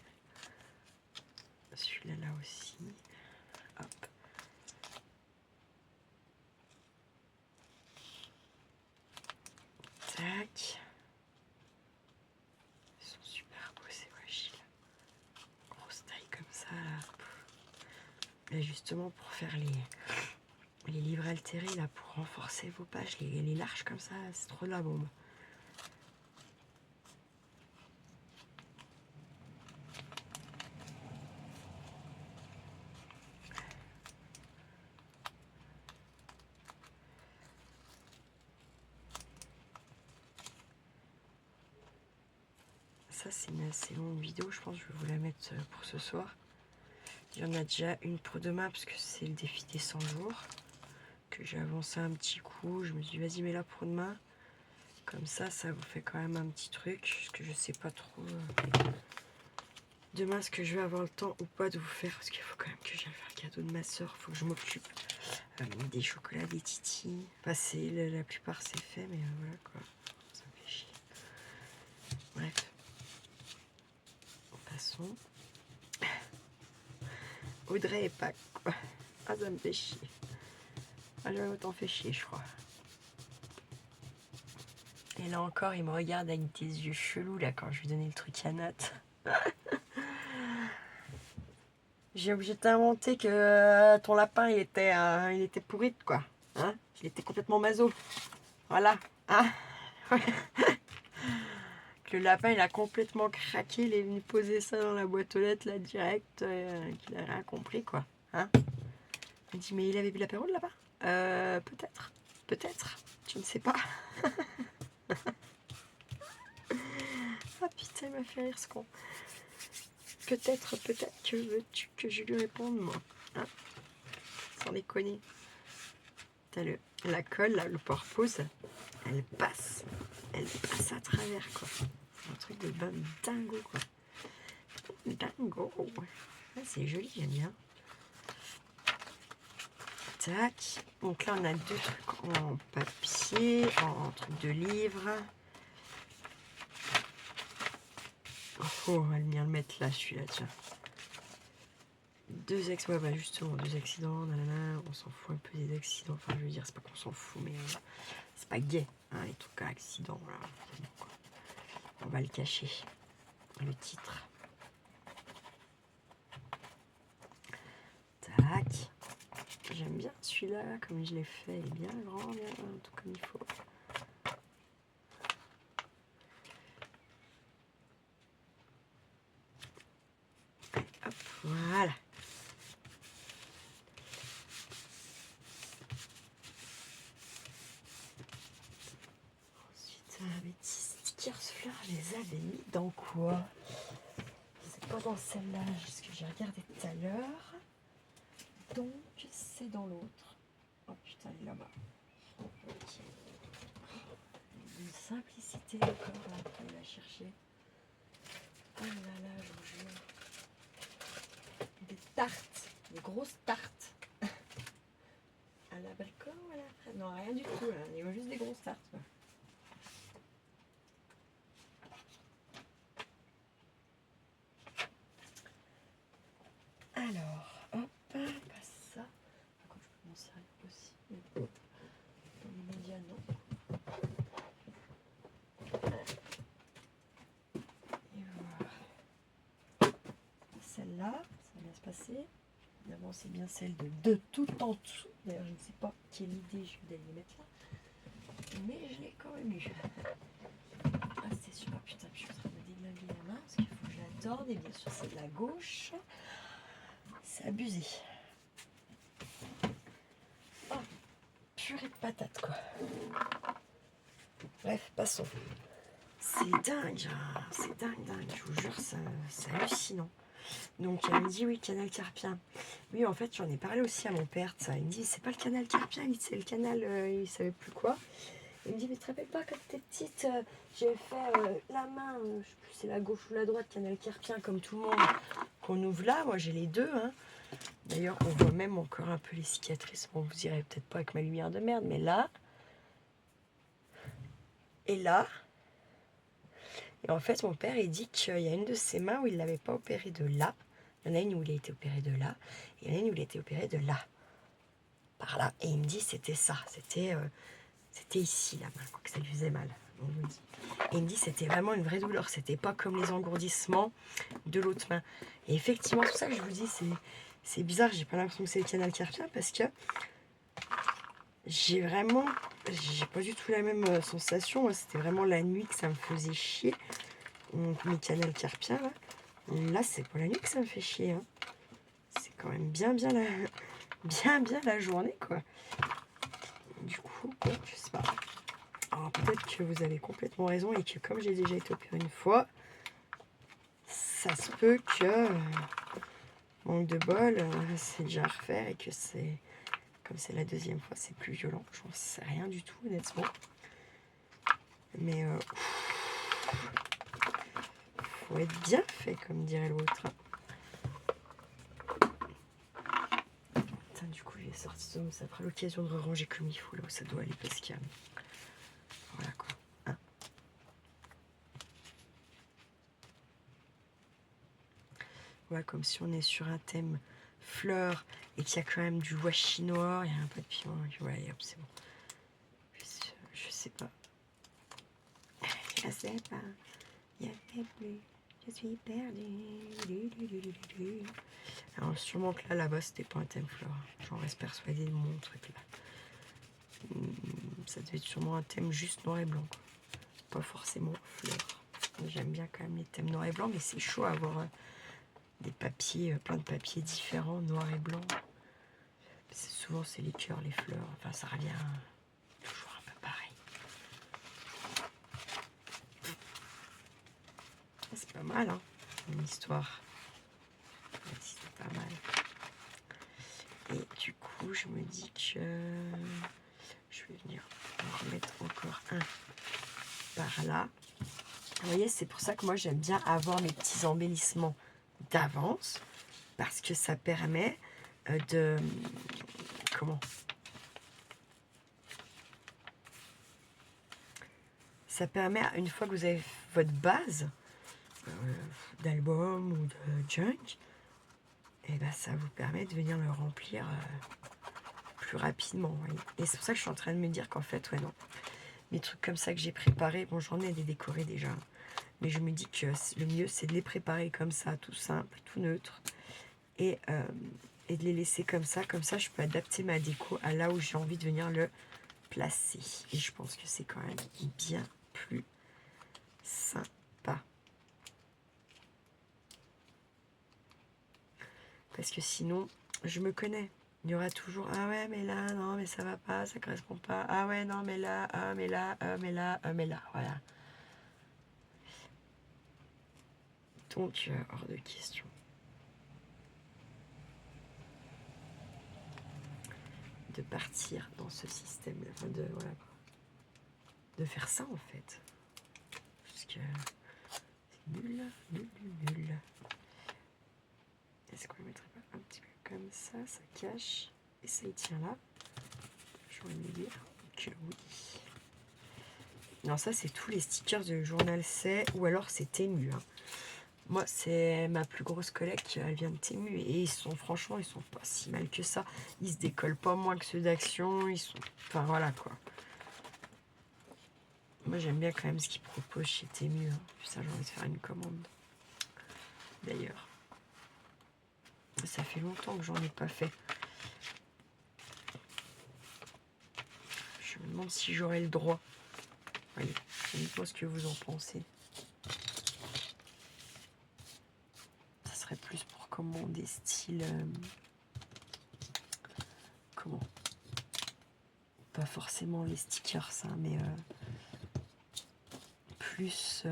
Celui-là là aussi. Hop. Tac. Ils sont super beaux ces washi là. Grosse taille comme ça là. Et justement pour faire les livres altérés là, pour renforcer vos pages, les larges comme ça, c'est trop de la bombe. Ça c'est une assez longue vidéo, je pense que je vais vous la mettre pour ce soir. Il y en a déjà une pour demain parce que c'est le défi des 100 jours. Que j'ai avancé un petit coup, je me suis dit vas-y mets-la pour demain. Comme ça, ça vous fait quand même un petit truc, parce que je sais pas trop demain ce que je vais avoir le temps ou pas de vous faire, parce qu'il faut quand même que j'aille faire le cadeau de ma soeur, faut que je m'occupe. Des chocolats, des titis, enfin la plupart c'est fait, mais voilà quoi, ça me fait chier. Bref, passons. Audrey et Pâques quoi. Ah ça me fait chier. Ah là autant fait chier je crois. Et là encore il me regarde avec des yeux chelous là quand je lui donnais le truc à Nat. J'ai obligé de t'inventer que ton lapin il était pourri quoi. Hein, il était complètement maso. Voilà. Hein. Que le lapin il a complètement craqué, il est venu poser ça dans la boîte aux lettres là direct, qu'il a rien compris quoi. Hein. Il dit mais il avait bu l'apéro le lapin. Peut-être. Peut-être. Tu ne sais pas. Ah putain il m'a fait rire ce con. Peut-être que veux-tu que je lui réponde moi. Hein, sans déconner. T'as la colle là, le pare-pose, elle passe à travers quoi. C'est un truc de dingo quoi. Dingo. Ah, c'est joli, j'aime bien. Tac. Donc là on a deux trucs en papier, en truc de livre. Oh, on va bien le mettre là, celui-là, tiens. Ouais, bah justement, 2 accidents, nanana, on s'en fout un peu des accidents. Enfin, je veux dire, c'est pas qu'on s'en fout, mais c'est pas gay, hein, les trucs à accident, voilà. On va le cacher, le titre. Tac. J'aime bien celui-là, comme je l'ai fait, il est bien grand, bien, tout comme il faut. Hop, voilà. Ensuite, mes petits stickers fleurs, je les avais mis dans quoi? C'est pas dans celle-là, ce que j'ai regardé tout à l'heure. Donc, c'est dans l'autre. Oh putain, il est là-bas. Okay. simplicité de corps, là, pour aller la chercher. Oh là là, je vous jure. Des tartes, des grosses tartes. À l'abricot ou à la fraise? Non, rien du tout, là. Il y a juste des grosses tartes, quoi. Alors, hop, pas ça. Par contre, je peux m'en servir aussi. Mais dans l'immédiat, non. Et voilà. Celle-là, ça va bien se passer. Évidemment, c'est bien celle de tout en dessous. D'ailleurs, je ne sais pas quelle idée je vais les mettre là. Mais je l'ai quand même eu. Ah, c'est sûr. Oh, putain, je suis en train de me déglinguer la main parce qu'il faut que je la torde. Et bien sûr, c'est de la gauche. C'est abusé. Oh, purée de patates, quoi. Bref, passons. C'est dingue, hein. C'est dingue. Je vous jure, c'est hallucinant. Donc, elle me dit, oui, canal carpien. Oui, en fait, j'en ai parlé aussi à mon père de ça. Il me dit, c'est pas le canal carpien, c'est le canal, il savait plus quoi. Il me dit, mais tu te rappelles pas, quand t'étais petite, j'avais fait la main, je sais plus, c'est la gauche ou la droite, canal carpien, comme tout le monde, qu'on ouvre là. Moi, j'ai les deux, hein. D'ailleurs, on voit même encore un peu les cicatrices. Bon, vous irez peut-être pas avec ma lumière de merde, mais là, et là. Et en fait, mon père, il dit qu'il y a une de ses mains où il ne l'avait pas opéré de là. Il y en a une où il a été opéré de là. Et il y en a une où il a été opéré de là. Par là. Et il me dit c'était ça. C'était ici, la main, quoi, que ça lui faisait mal. On me dit. Et il me dit c'était vraiment une vraie douleur. C'était pas comme les engourdissements de l'autre main. Et effectivement, tout ça que je vous dis, c'est bizarre. J'ai pas l'impression que c'est le canal carpien parce que j'ai pas du tout la même sensation. C'était vraiment la nuit que ça me faisait chier. Donc mes canals carpiens là. Là, c'est pas la nuit que ça me fait chier. Hein. C'est quand même bien la journée, quoi. Du coup, bon, je sais pas. Alors, peut-être que vous avez complètement raison et que comme j'ai déjà été opérée une fois, ça se peut que, manque de bol, c'est déjà à refaire et que c'est, comme c'est la deuxième fois, c'est plus violent. Je n'en sais rien du tout, honnêtement. Mais, faut être bien fait, comme dirait l'autre. Du coup, j'ai sorti ça, ça fera l'occasion de ranger comme il faut là où ça doit aller parce qu'il y a... Voilà quoi. Hein. Voilà, comme si on est sur un thème fleurs et qu'il y a quand même du washi noir, il y a un papillon, voilà, et hop, c'est bon. Je sais pas. Je sais pas. Il y a des bleus, je suis perdue. Alors, sûrement que là-bas, c'était pas un thème fleurs. J'en reste persuadée de mon truc là. Ça devait être sûrement un thème juste noir et blanc, quoi. Pas forcément fleurs. J'aime bien quand même les thèmes noir et blanc, mais c'est chaud à avoir des papiers, plein de papiers différents, noir et blanc. Souvent c'est les cœurs, les fleurs, enfin ça revient toujours un peu pareil. C'est pas mal, hein, une histoire. C'est pas mal. Et du coup, je me dis que je vais venir en remettre encore un par là. Vous voyez, c'est pour ça que moi j'aime bien avoir mes petits embellissements d'avance, parce que ça permet de... Comment ? Ça permet, une fois que vous avez votre base d'album ou de junk, et ben ça vous permet de venir le remplir plus rapidement. Voyez. Et c'est pour ça que je suis en train de me dire qu'en fait, ouais, non. Les trucs comme ça que j'ai préparés, bon, j'en ai des décorés déjà, mais je me dis que le mieux, c'est de les préparer comme ça, tout simple, tout neutre, et de les laisser comme ça je peux adapter ma déco à là où j'ai envie de venir le placer. Et je pense que c'est quand même bien plus sympa. Parce que sinon, je me connais. Il y aura toujours, ah ouais, mais là, non, mais ça va pas, ça correspond pas. Ah ouais, non, mais là, ah, mais là, ah, mais là, ah, mais là, voilà. Donc, hors de question. De partir dans ce système, enfin de, voilà, de faire ça en fait. Parce que c'est nul, nul, nul, nul. Est-ce qu'on ne mettrait pas un petit peu comme ça, ça cache et ça y tient là. J'ai envie de dire que oui. Non, ça c'est tous les stickers de Journal C ou alors c'est Temu. Hein. Moi, c'est ma plus grosse collecte, elle vient de Temu et franchement, ils sont pas si mal que ça. Ils se décollent pas moins que ceux d'Action, ils sont, enfin voilà quoi. Moi, j'aime bien quand même ce qu'ils proposent chez Temu. Hein. Ça, j'ai envie de faire une commande. D'ailleurs, ça fait longtemps que j'en ai pas fait. Je me demande si j'aurai le droit. Allez, dites-moi ce que vous en pensez. Ça serait plus pour commander style... comment? Pas forcément les stickers, ça, mais plus...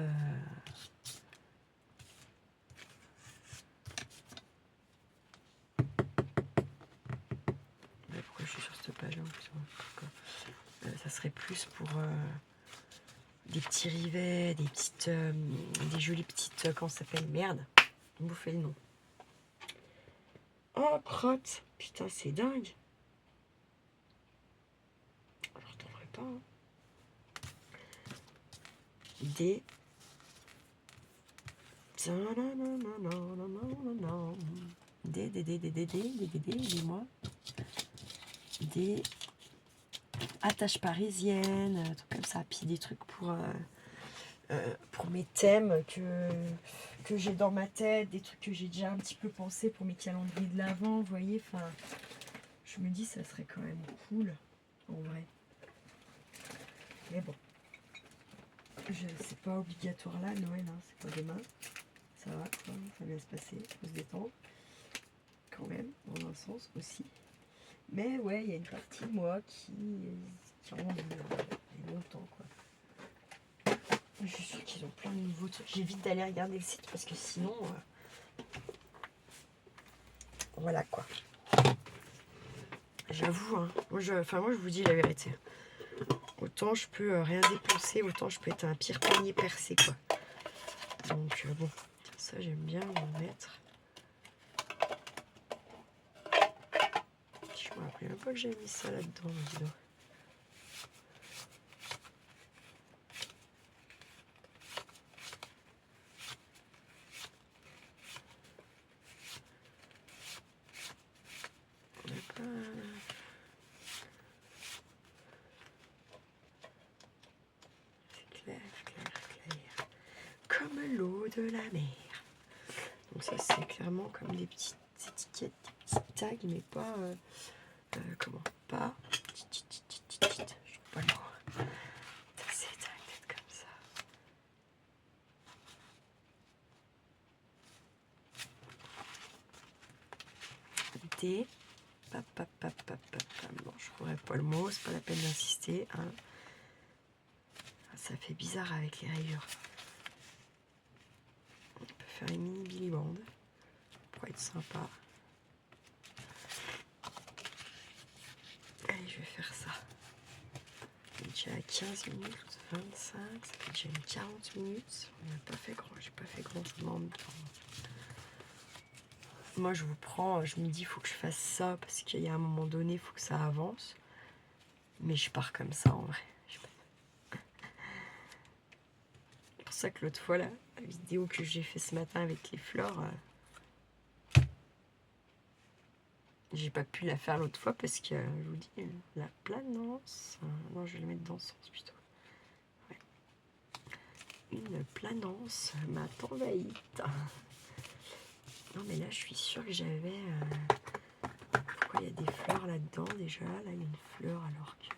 pourquoi je suis sur cette page-là? Ça serait plus pour... des petits rivets, des petites, des jolies petites, comment ça s'appelle? Merde, vous fait le nom. Oh, crotte, putain, c'est dingue. Je ne retrouverai pas. Hein. Des... Dis-moi. Des attaches parisiennes, trucs comme ça, puis des trucs pour mes thèmes que j'ai dans ma tête, des trucs que j'ai déjà un petit peu pensé pour mes calendriers de l'Avent, vous voyez, enfin, je me dis ça serait quand même cool, en vrai. Mais bon, c'est pas obligatoire là, Noël, hein, c'est pas demain, ça va, quoi, ça va bien se passer, faut se détendre, quand même, dans un sens aussi. Mais ouais, il y a une partie de moi qui en a longtemps, quoi. Je suis sûre qu'ils ont plein de nouveaux trucs. J'évite d'aller regarder le site parce que sinon... voilà quoi. J'avoue, hein, moi je vous dis la vérité. Autant je peux rien dépenser, autant je peux être un pire panier percé quoi. Donc bon, ça j'aime bien m'en mettre. Je me rappelle même pas que j'ai mis ça là-dedans, dis donc. Comme l'eau de la mer. Donc ça c'est clairement comme des petites étiquettes, des petites tags, mais pas comment pas je trouve pas le mot. C'est peut-être comme ça. Des non, je trouverais pas le mot, c'est pas la peine d'insister. Hein. Ça fait bizarre avec les rayures. On peut faire une mini Billy Band pour être sympa. Allez, je vais faire ça. On est déjà à 15 minutes, 25, ça fait déjà une 40 minutes. On n'a pas fait grand, j'ai pas fait grand chose en même temps. Moi, je vous prends, je me dis, il faut que je fasse ça parce qu'il y a un moment donné, il faut que ça avance. Mais je pars comme ça en vrai. C'est pour ça que l'autre fois, la vidéo que j'ai fait ce matin avec les fleurs, j'ai pas pu la faire l'autre fois parce que, je vous dis, la planance... non, je vais le mettre dans ce sens plutôt. Ouais. Une planance m'a envahite. Non, mais là, je suis sûre que j'avais... pourquoi il y a des fleurs là-dedans déjà? Là, il y a une fleur alors que...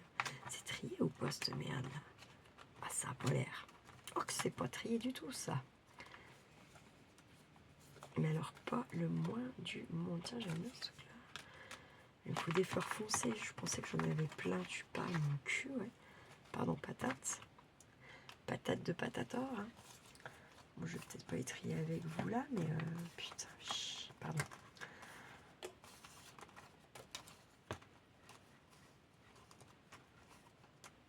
C'est trié ou pas, cette merde là? Ah, ça a pas l'air. Oh, que c'est pas trié du tout, ça. Mais alors, pas le moins du monde. Tiens, j'aime bien ce truc-là. Il me faut des fleurs foncées. Je pensais que j'en avais plein. Tu parles mon cul, ouais. Pardon, patate. Patate de patator. Hein. Bon, je vais peut-être pas les trier avec vous là, mais putain, pardon.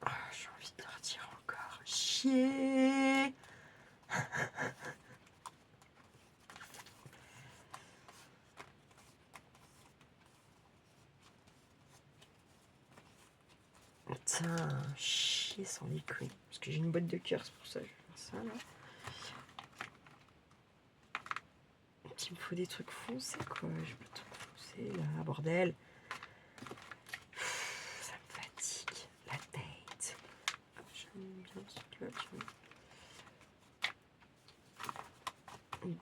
Oh, j'ai envie de retirer encore. chier. Putain, chier sans déconner. Parce que j'ai une boîte de cœur, c'est pour ça que je vais faire ça là. Il me faut des trucs foncés quoi. J'ai pas de trucs foncés là, bordel. Ça me fatigue la tête. J'aime bien ce truc là, tu vois.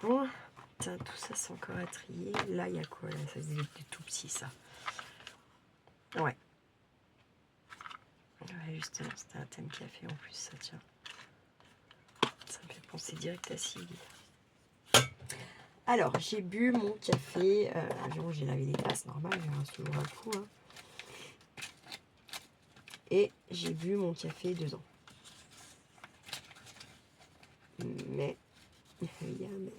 Bon, putain, tout ça c'est encore à trier. Là, il y a quoi là? Ça c'est des tout petits ça. Ouais. Ouais, justement, c'était un thème café en plus, ça tient. Ça me fait penser direct à Sylvie. Alors, j'ai bu mon café. J'ai lavé les tasses, normal, il reste toujours un coup. Hein. Et j'ai bu mon café 2 ans. Mais, il y a un mais.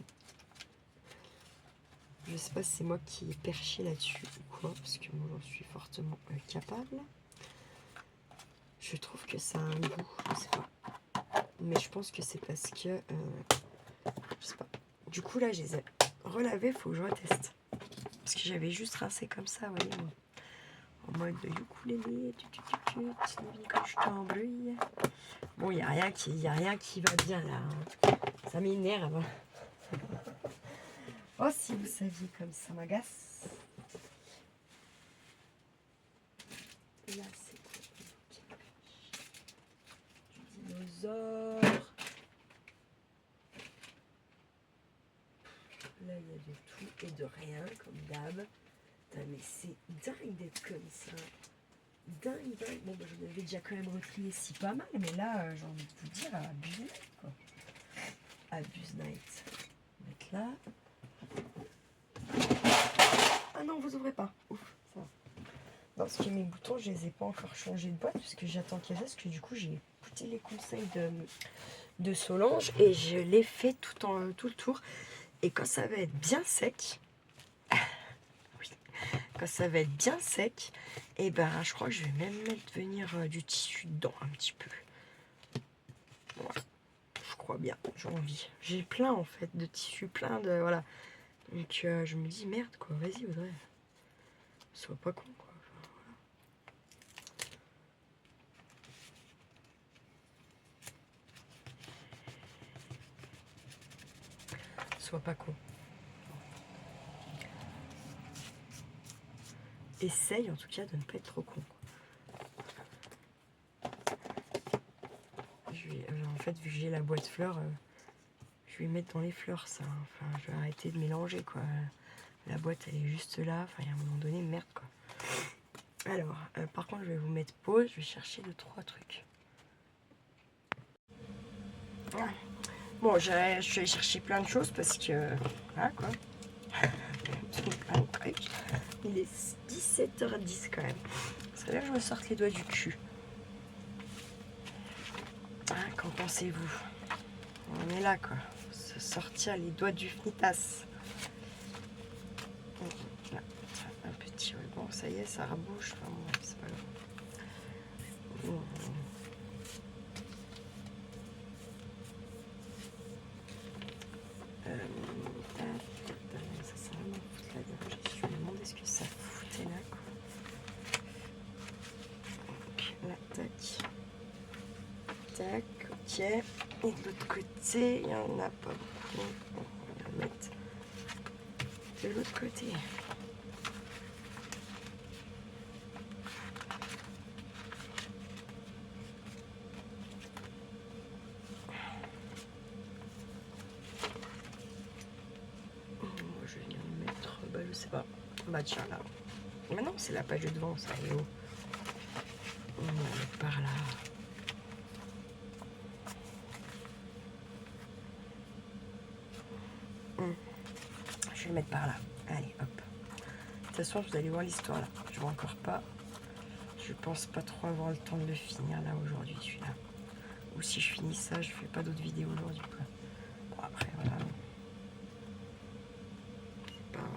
Je sais pas si c'est moi qui ai perché là-dessus ou quoi, parce que moi j'en suis fortement capable. Je trouve que ça a un goût, je sais pas. Mais je pense que c'est parce que... je sais pas. Du coup là, je les ai relavés, faut que je reteste. Parce que j'avais juste rincé comme ça, vous voyez, moi. En mode ukulélé, quand je t'embrouille. Bon, il n'y a rien qui va bien là. Hein. Ça m'énerve. Oh, si vous saviez comme ça m'agace. Là, c'est quoi? Du dinosaure. Là, il y a de tout et de rien, comme d'hab. Mais c'est dingue d'être comme ça. Dingue, dingue. Bon, bah, j'en avais déjà quand même retrié si pas mal, mais là, j'ai envie de vous dire, abuse night, quoi. Abuse night. On va mettre là. Ah non, vous ouvrez pas. Ouf, ça va. Non, parce que mes boutons, je les ai pas encore changés de boîte, parce que j'attends qu'ils restent, parce que du coup, j'ai écouté les conseils de Solange, et je l'ai fait tout le tour. Et quand ça va être bien sec, oui, quand ça va être bien sec, et ben, je crois que je vais même venir du tissu dedans, un petit peu. Voilà. Je crois bien, j'ai envie. J'ai plein, en fait, de tissus, plein de... Voilà. Donc, je me dis, merde, quoi, vas-y, Audrey. Sois pas con, quoi. Sois pas con. Essaye, en tout cas, de ne pas être trop con. En fait, vu que j'ai la boîte fleurs, je vais mettre dans les fleurs, ça. Enfin, je vais arrêter de mélanger, quoi. La boîte, elle est juste là. Enfin, il y a un moment donné, merde, quoi. Alors, par contre, je vais vous mettre pause. Je vais chercher 2-3 trucs. Bon, je vais aller chercher plein de choses parce que... Voilà, quoi. Plein de trucs. Il est 17h10 quand même. C'est là que je me sorte les doigts du cul. Ah, qu'en pensez-vous? On est là, quoi. Se sortir les doigts du fnitas. Là, un petit ruban, ça y est, ça rabouche. Enfin, bon, c'est pas grave. Ça sert à rien de foutre la gorge. Je me demande ce que ça foutait là, quoi. Donc, là, tac. Tac, ok. Et de l'autre côté, il n'y en a pas beaucoup. On va le mettre de l'autre côté. Je vais venir le mettre, bah je sais pas. Bah tiens là. Mais non, c'est la page de devant, ça est haut. On va le mettre par là. Je vais le mettre par là. Allez, hop. De toute façon, vous allez voir l'histoire là. Je vois encore pas. Je pense pas trop avoir le temps de le finir là aujourd'hui, celui-là. Ou si je finis ça, je fais pas d'autres vidéos aujourd'hui. Bon, après, voilà. C'est pas...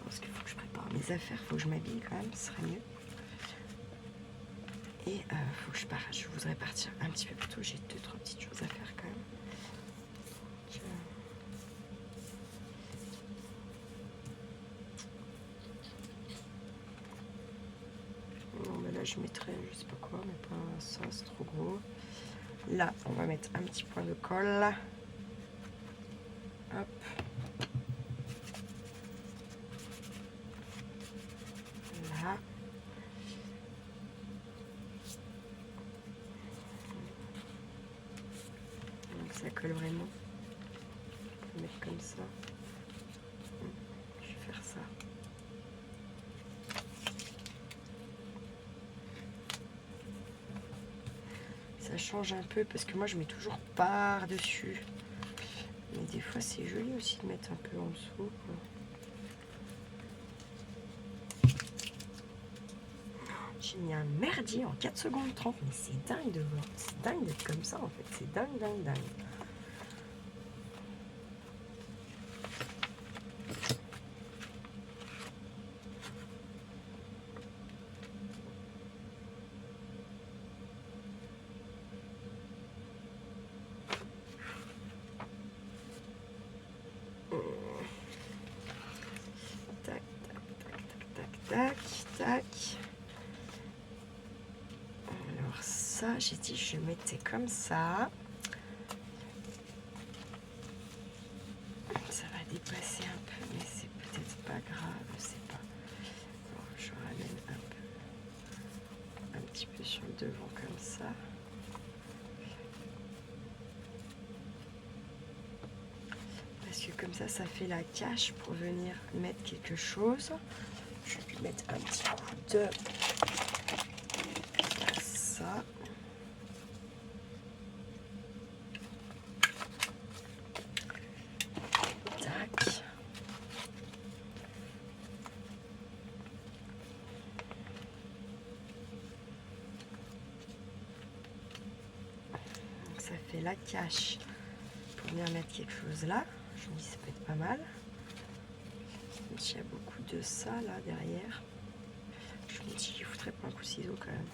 Parce qu'il faut que je prépare mes affaires, faut que je m'habille quand même, ce serait mieux. Et faut que je parte. Je voudrais partir un petit peu plus tôt. J'ai 2-3 petites choses à faire quand même. Non, mais là je mettrai, je sais pas quoi, mais pas ça, c'est trop gros. Là, on va mettre un petit point de colle. Hop. Là. Donc ça colle vraiment. On va mettre comme ça. Je vais faire ça. Ça change un peu parce que moi je mets toujours par-dessus. Mais des fois c'est joli aussi de mettre un peu en dessous, quoi. J'ai mis un merdier en 4 secondes 30. Mais c'est dingue de voir. C'est dingue d'être comme ça en fait. C'est dingue, dingue, dingue. Tac, tac, tac, tac, tac. Alors ça, j'ai dit je mettais comme ça. Ça va dépasser un peu, mais c'est peut-être pas grave, je sais pas. Alors, je ramène un petit peu sur le devant comme ça. Parce que comme ça fait la cache pour venir mettre quelque chose. Je vais lui mettre un petit coup de ça. Tac. Donc ça fait la cache pour venir mettre quelque chose là. Je me dis ça peut être pas mal. Il y a beaucoup de ça là derrière. Je me dis, je foutrais pas un coup de ciseau quand même.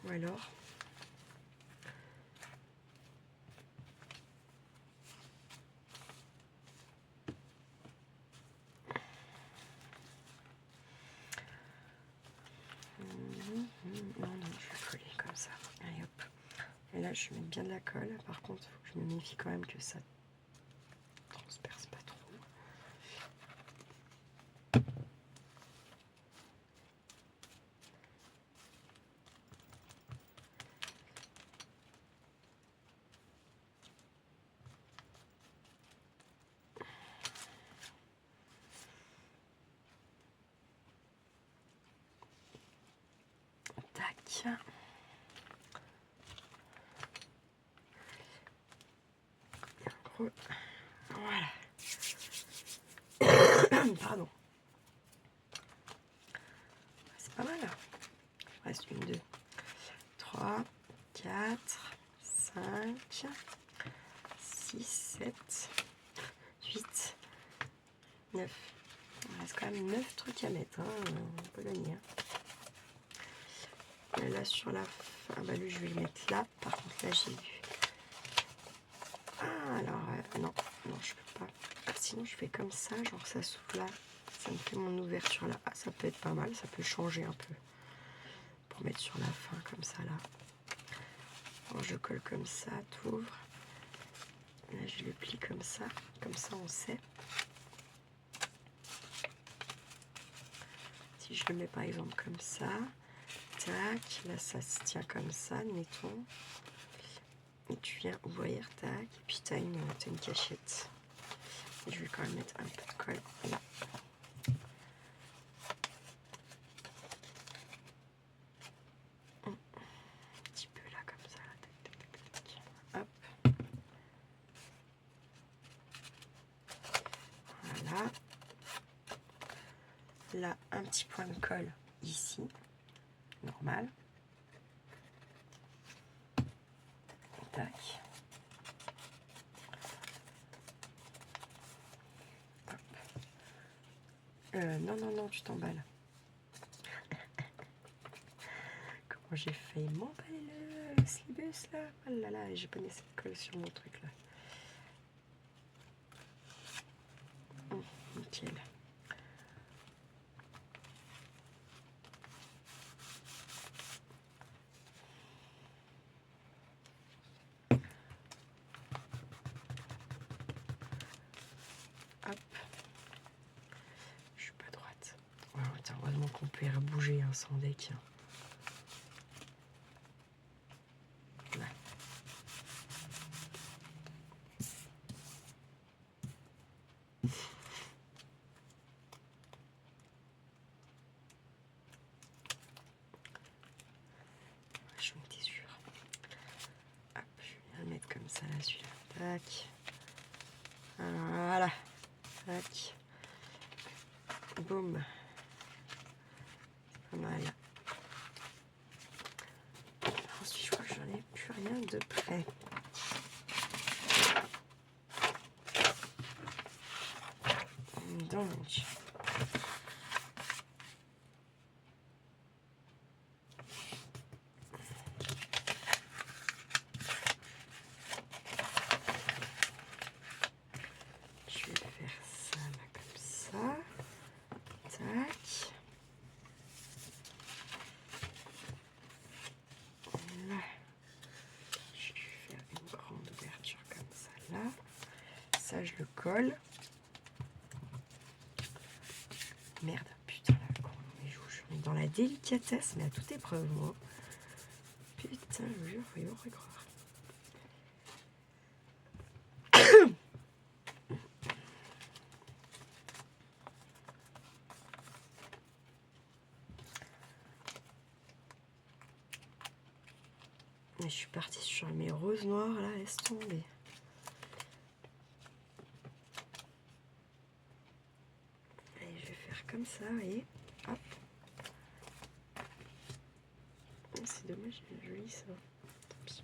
Ou alors. Non, je vais coller comme ça. Allez hop. Et là, je mets bien de la colle. Par contre, il faut que je me méfie quand même que ça transperce pas trop. Tac. Voilà. Pardon. C'est pas mal. Il reste 1, 2, 3, 4, 5, 6, 7, 8, 9. Il reste quand même 9 trucs à mettre. Hein. On peut gagner. Hein. Et là, sur la fin, bah lui, je vais le mettre là. Par contre, là, j'ai vu. Ah, alors, non, je peux pas. Sinon, je fais comme ça, genre ça s'ouvre là. Ça me fait mon ouverture là. Ah, ça peut être pas mal, ça peut changer un peu. Pour mettre sur la fin, comme ça là. Alors, je colle comme ça, t'ouvres. Là, je le plie comme ça on sait. Si je le mets par exemple comme ça, tac, là ça se tient comme ça, admettons. Et tu viens ouvrir, tac, et puis tu as une cachette. Et je vais quand même mettre un peu de colle là. Un petit peu là, comme ça. Tac, tac, tac, tac. Hop. Voilà. Là, un petit point de colle ici, normal. Tac. Non, tu t'emballes. j'ai failli m'emballer le slibus là. Oh là là, j'ai pas laissé de colle sur mon truc là. Nickel. Hop. Je suis pas droite. Oh, heureusement qu'on peut y rebouger hein, sans deck. Là. Je m'étais sûre. Hop, je vais le mettre comme ça là, celui-là. Tac. Voilà. Tac. Boum. C'est pas mal. Ensuite, je crois que j'en ai plus rien de près. Donc. Je vais faire ça là comme ça. Tac. Là. Je vais faire une grande ouverture comme ça là. Ça, je le colle. Merde, putain, là, mais je suis dans la délicatesse, mais à toute épreuve, moi. Putain, je vous jure, faut y croire. Je suis partie sur mes roses noires, là, laisse tomber. Allez, je vais faire comme ça, vous voyez. Hop. Oh, c'est dommage, c'est joli ça. Tant pis.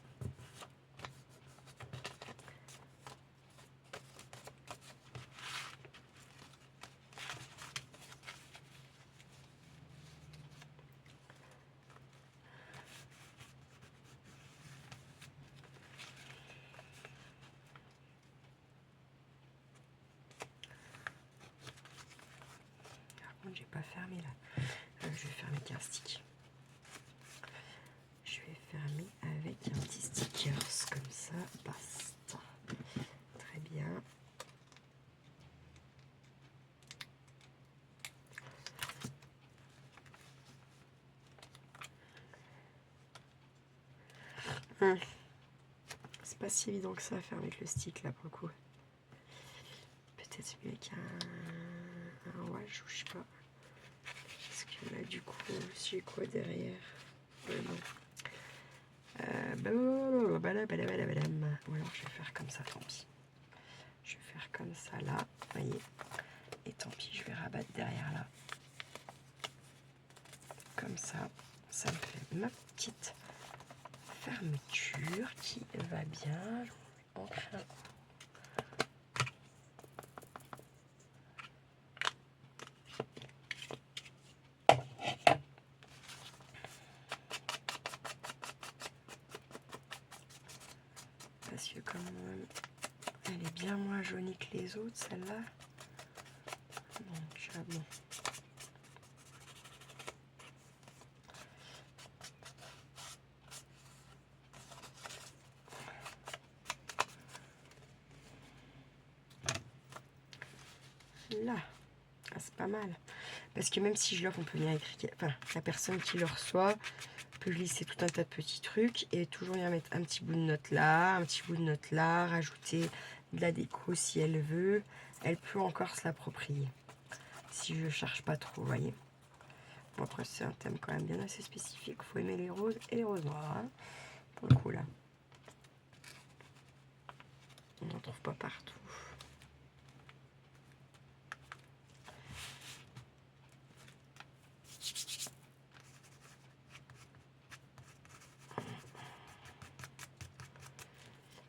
J'ai pas fermé là. Je vais fermer avec un stick. Je vais fermer avec un petit stickers comme ça. Basta. Très bien. C'est pas si évident que ça à faire avec le stick là pour le coup. Peut-être mieux avec un wash ou je sais pas. Parce que là du coup, j'ai quoi derrière? Non. Ou alors je vais faire comme ça, tant pis. Je vais faire comme ça là, vous voyez. Et tant pis, je vais rabattre derrière là. Comme ça, ça me fait ma petite fermeture qui va bien. Je vais ancrer un coup. Parce que comme elle est bien moins jaunie que les autres, celle-là. Donc, bon. Là, ah, c'est pas mal. Parce que même si je l'offre, on peut venir écrire. Enfin, la personne qui le reçoit peut glisser tout un tas de petits trucs et toujours y mettre un petit bout de note là, un petit bout de note là, rajouter de la déco si elle veut. Elle peut encore se l'approprier. Si je cherche pas trop, vous voyez. Bon, après, c'est un thème quand même bien assez spécifique. Il faut aimer les roses et les roses noires. Hein, pour le coup, là. On n'en trouve pas partout.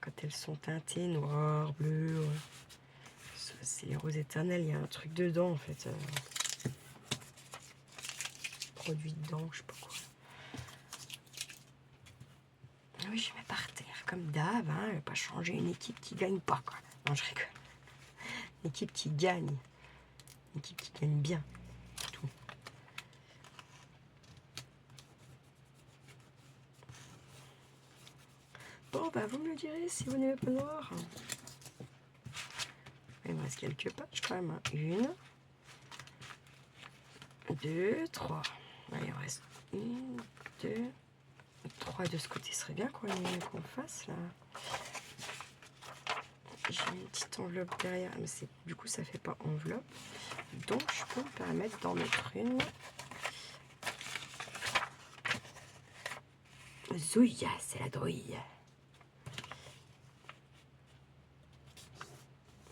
Quand elles sont teintées noir, bleu, c'est les roses éternelles. Il y a un truc dedans, en fait. Produit dedans, je sais pas quoi. oui, je mets par terre, comme d'hab, hein, je vais pas changer une équipe qui gagne pas, quoi. Non, je rigole. Une équipe qui gagne. Une équipe qui gagne bien. Tout. Bon, bah, vous me le direz si vous n'aimez pas le noir. Il me reste quelques pages quand même. Hein. 1, 2, 3. Allez, il me reste 1, 2, 3 de ce côté. Ce serait bien qu'on fasse là. J'ai une petite enveloppe derrière, mais du coup ça fait pas enveloppe. Donc je peux me permettre d'en mettre une. Zouïa, c'est la drouille.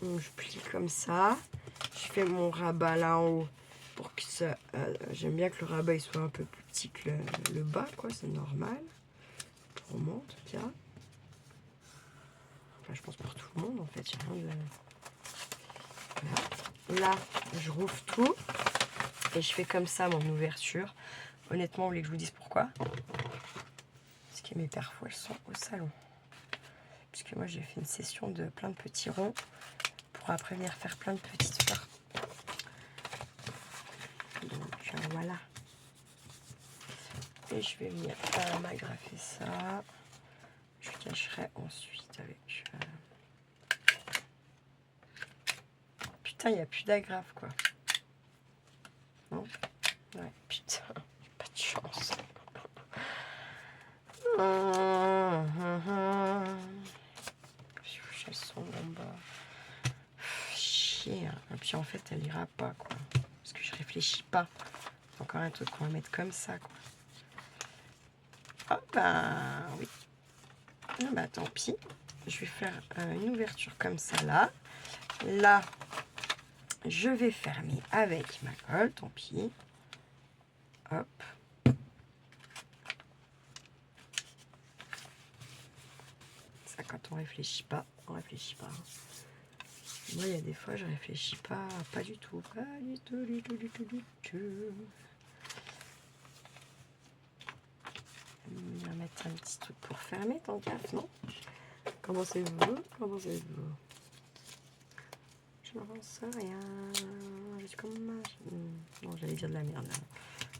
Donc, je plie comme ça. Je fais mon rabat là en haut pour que ça. J'aime bien que le rabat il soit un peu plus petit que le bas, quoi. C'est normal. Pour moi en tout cas. Enfin, je pense pour tout le monde en fait. Rien de... Voilà. Là, je rouvre tout et je fais comme ça mon ouverture. Honnêtement, vous voulez que je vous dise pourquoi? Parce que mes perfos elles sont au salon. Puisque moi j'ai fait une session de plein de petits ronds pour après venir faire plein de petites fleurs. Donc voilà. Et je vais venir m'agrafer ça. Je cacherai ensuite avec... Putain, il n'y a plus d'agrafe quoi. Non? Ouais, putain, pas de chance. Elles sont en bas. Chier. Et puis en fait, elle ira pas quoi. Parce que je réfléchis pas. C'est encore un truc qu'on va mettre comme ça quoi. Oh bah oui. Ah bah tant pis. Je vais faire une ouverture comme ça là. Là, je vais fermer avec ma colle, tant pis. Hop. Ça, quand on réfléchit pas, on réfléchit pas. Moi, il y a des fois, je réfléchis pas du tout. Pas du tout, du tout, du tout, du tout. On va mettre un petit truc pour fermer, tant gaffe, non? Commencez-vous, commencez-vous. Je n'en sais rien. Je suis comme... Non, j'allais dire de la merde, là.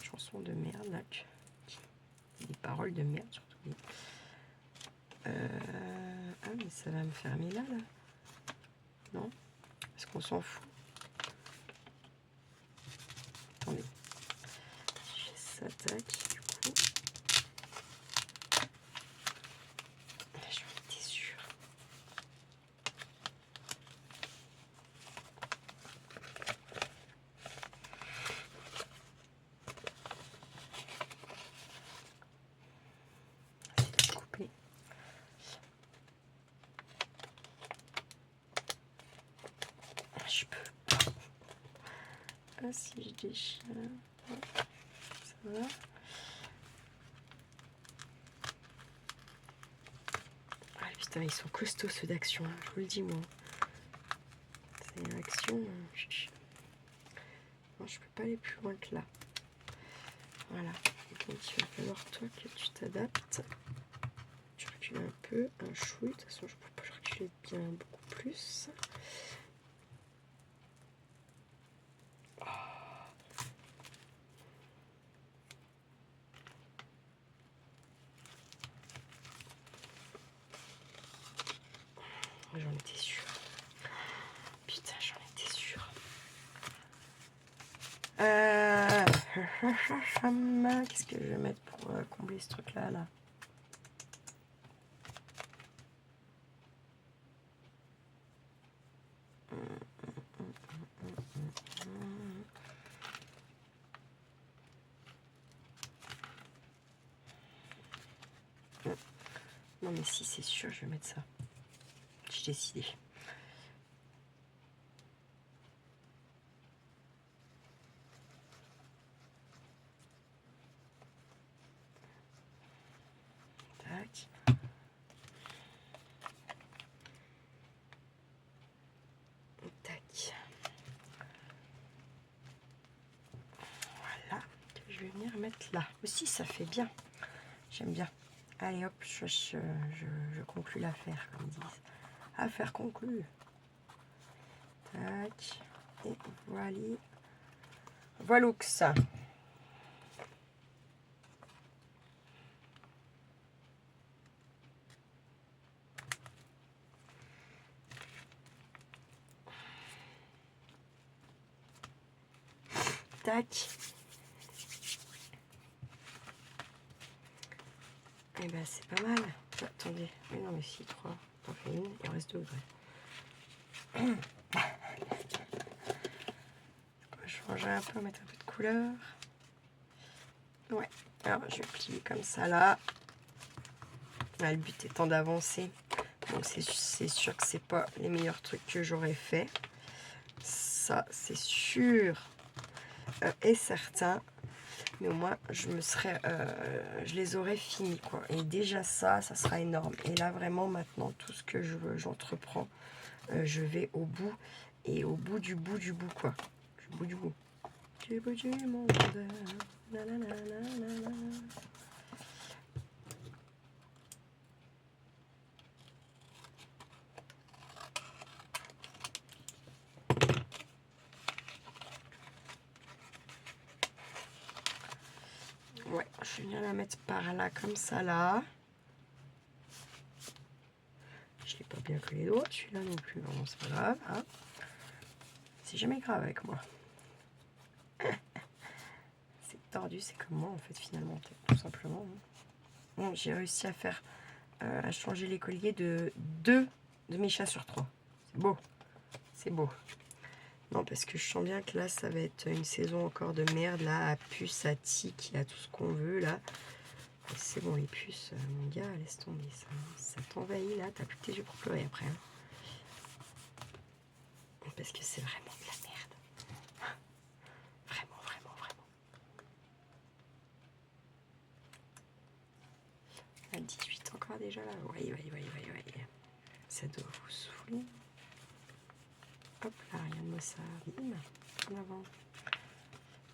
Chanson de merde, là. Des paroles de merde, surtout. Ah, mais ça va me fermer là, là. Non? Est-ce qu'on s'en fout? Attendez. Je fais ça, tac, du coup. J'en étais sûre. C'est coupé. Je peux pas. Ah, si je déchire. Ça va? Ah putain, ils sont costauds ceux d'Action, je vous le dis moi. C'est une Action. Non, je peux pas aller plus loin que là. Voilà. Donc il va falloir toi que tu t'adaptes. Je recule un peu, un chouille. De toute façon, je peux pas le reculer bien beaucoup plus. J'en étais sûre. Putain, j'en étais sûre. Qu'est-ce que je vais mettre pour combler ce truc-là, là? Non, mais si, c'est sûr, je vais mettre ça. J'ai décidé. Tac. Tac. Voilà. Je vais venir mettre là. Aussi, ça fait bien. J'aime bien. Allez hop, je conclue l'affaire, comme ils disent. Affaire conclue. Tac. Et voilà. Voilux. Tac. Et ben c'est pas mal. Attendez. Mais non mais si, 3. T'en fais une, il en reste 2 vrai. Je changerai un peu, mettre un peu de couleur. Ouais. Alors je vais plier comme ça là. Le but étant d'avancer. Donc c'est sûr que c'est pas les meilleurs trucs que j'aurais fait. Ça c'est sûr et certain. Mais au moins je les aurais finis quoi. Et déjà ça sera énorme. Et là vraiment maintenant tout ce que j'entreprends, je vais au bout. Et au bout du bout du bout quoi. Du bout du bout. Du bout du monde. Na, na, na, na, na, na. Ouais, je viens la mettre par là, comme ça, là. Je n'ai pas bien que les doigts, celui-là non plus. Bon, c'est pas grave. Hein. C'est jamais grave avec moi. C'est tordu, c'est comme moi, en fait, finalement, tout simplement. Bon, j'ai réussi à faire, à changer les colliers de 2 de mes chats sur 3. C'est beau. C'est beau. Non, parce que je sens bien que là, ça va être une saison encore de merde, là, à puce, à tic, à tout ce qu'on veut, là. C'est bon, les puces, mon gars, laisse tomber, ça t'envahit, là, t'as plus que tes yeux pour pleurer après. Hein. Parce que c'est vraiment de la merde. Vraiment, vraiment, vraiment. À 18 encore déjà, là. Oui. Ça doit vous saouler. Hop là, rien de moi ça. Bim, en avant.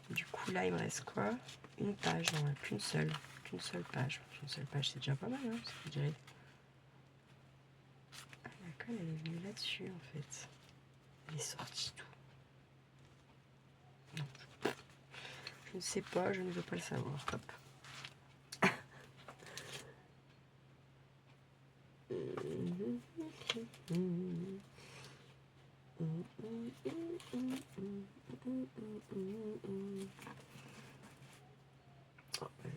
Du coup, là, il me reste quoi? Une page, non, qu'une seule. Qu'une seule page. Une seule page, c'est déjà pas mal, hein, je dirais. Ah, la colle, elle est venue là-dessus, en fait. Elle est sortie tout. Non. Je ne sais pas, je ne veux pas le savoir. Hop.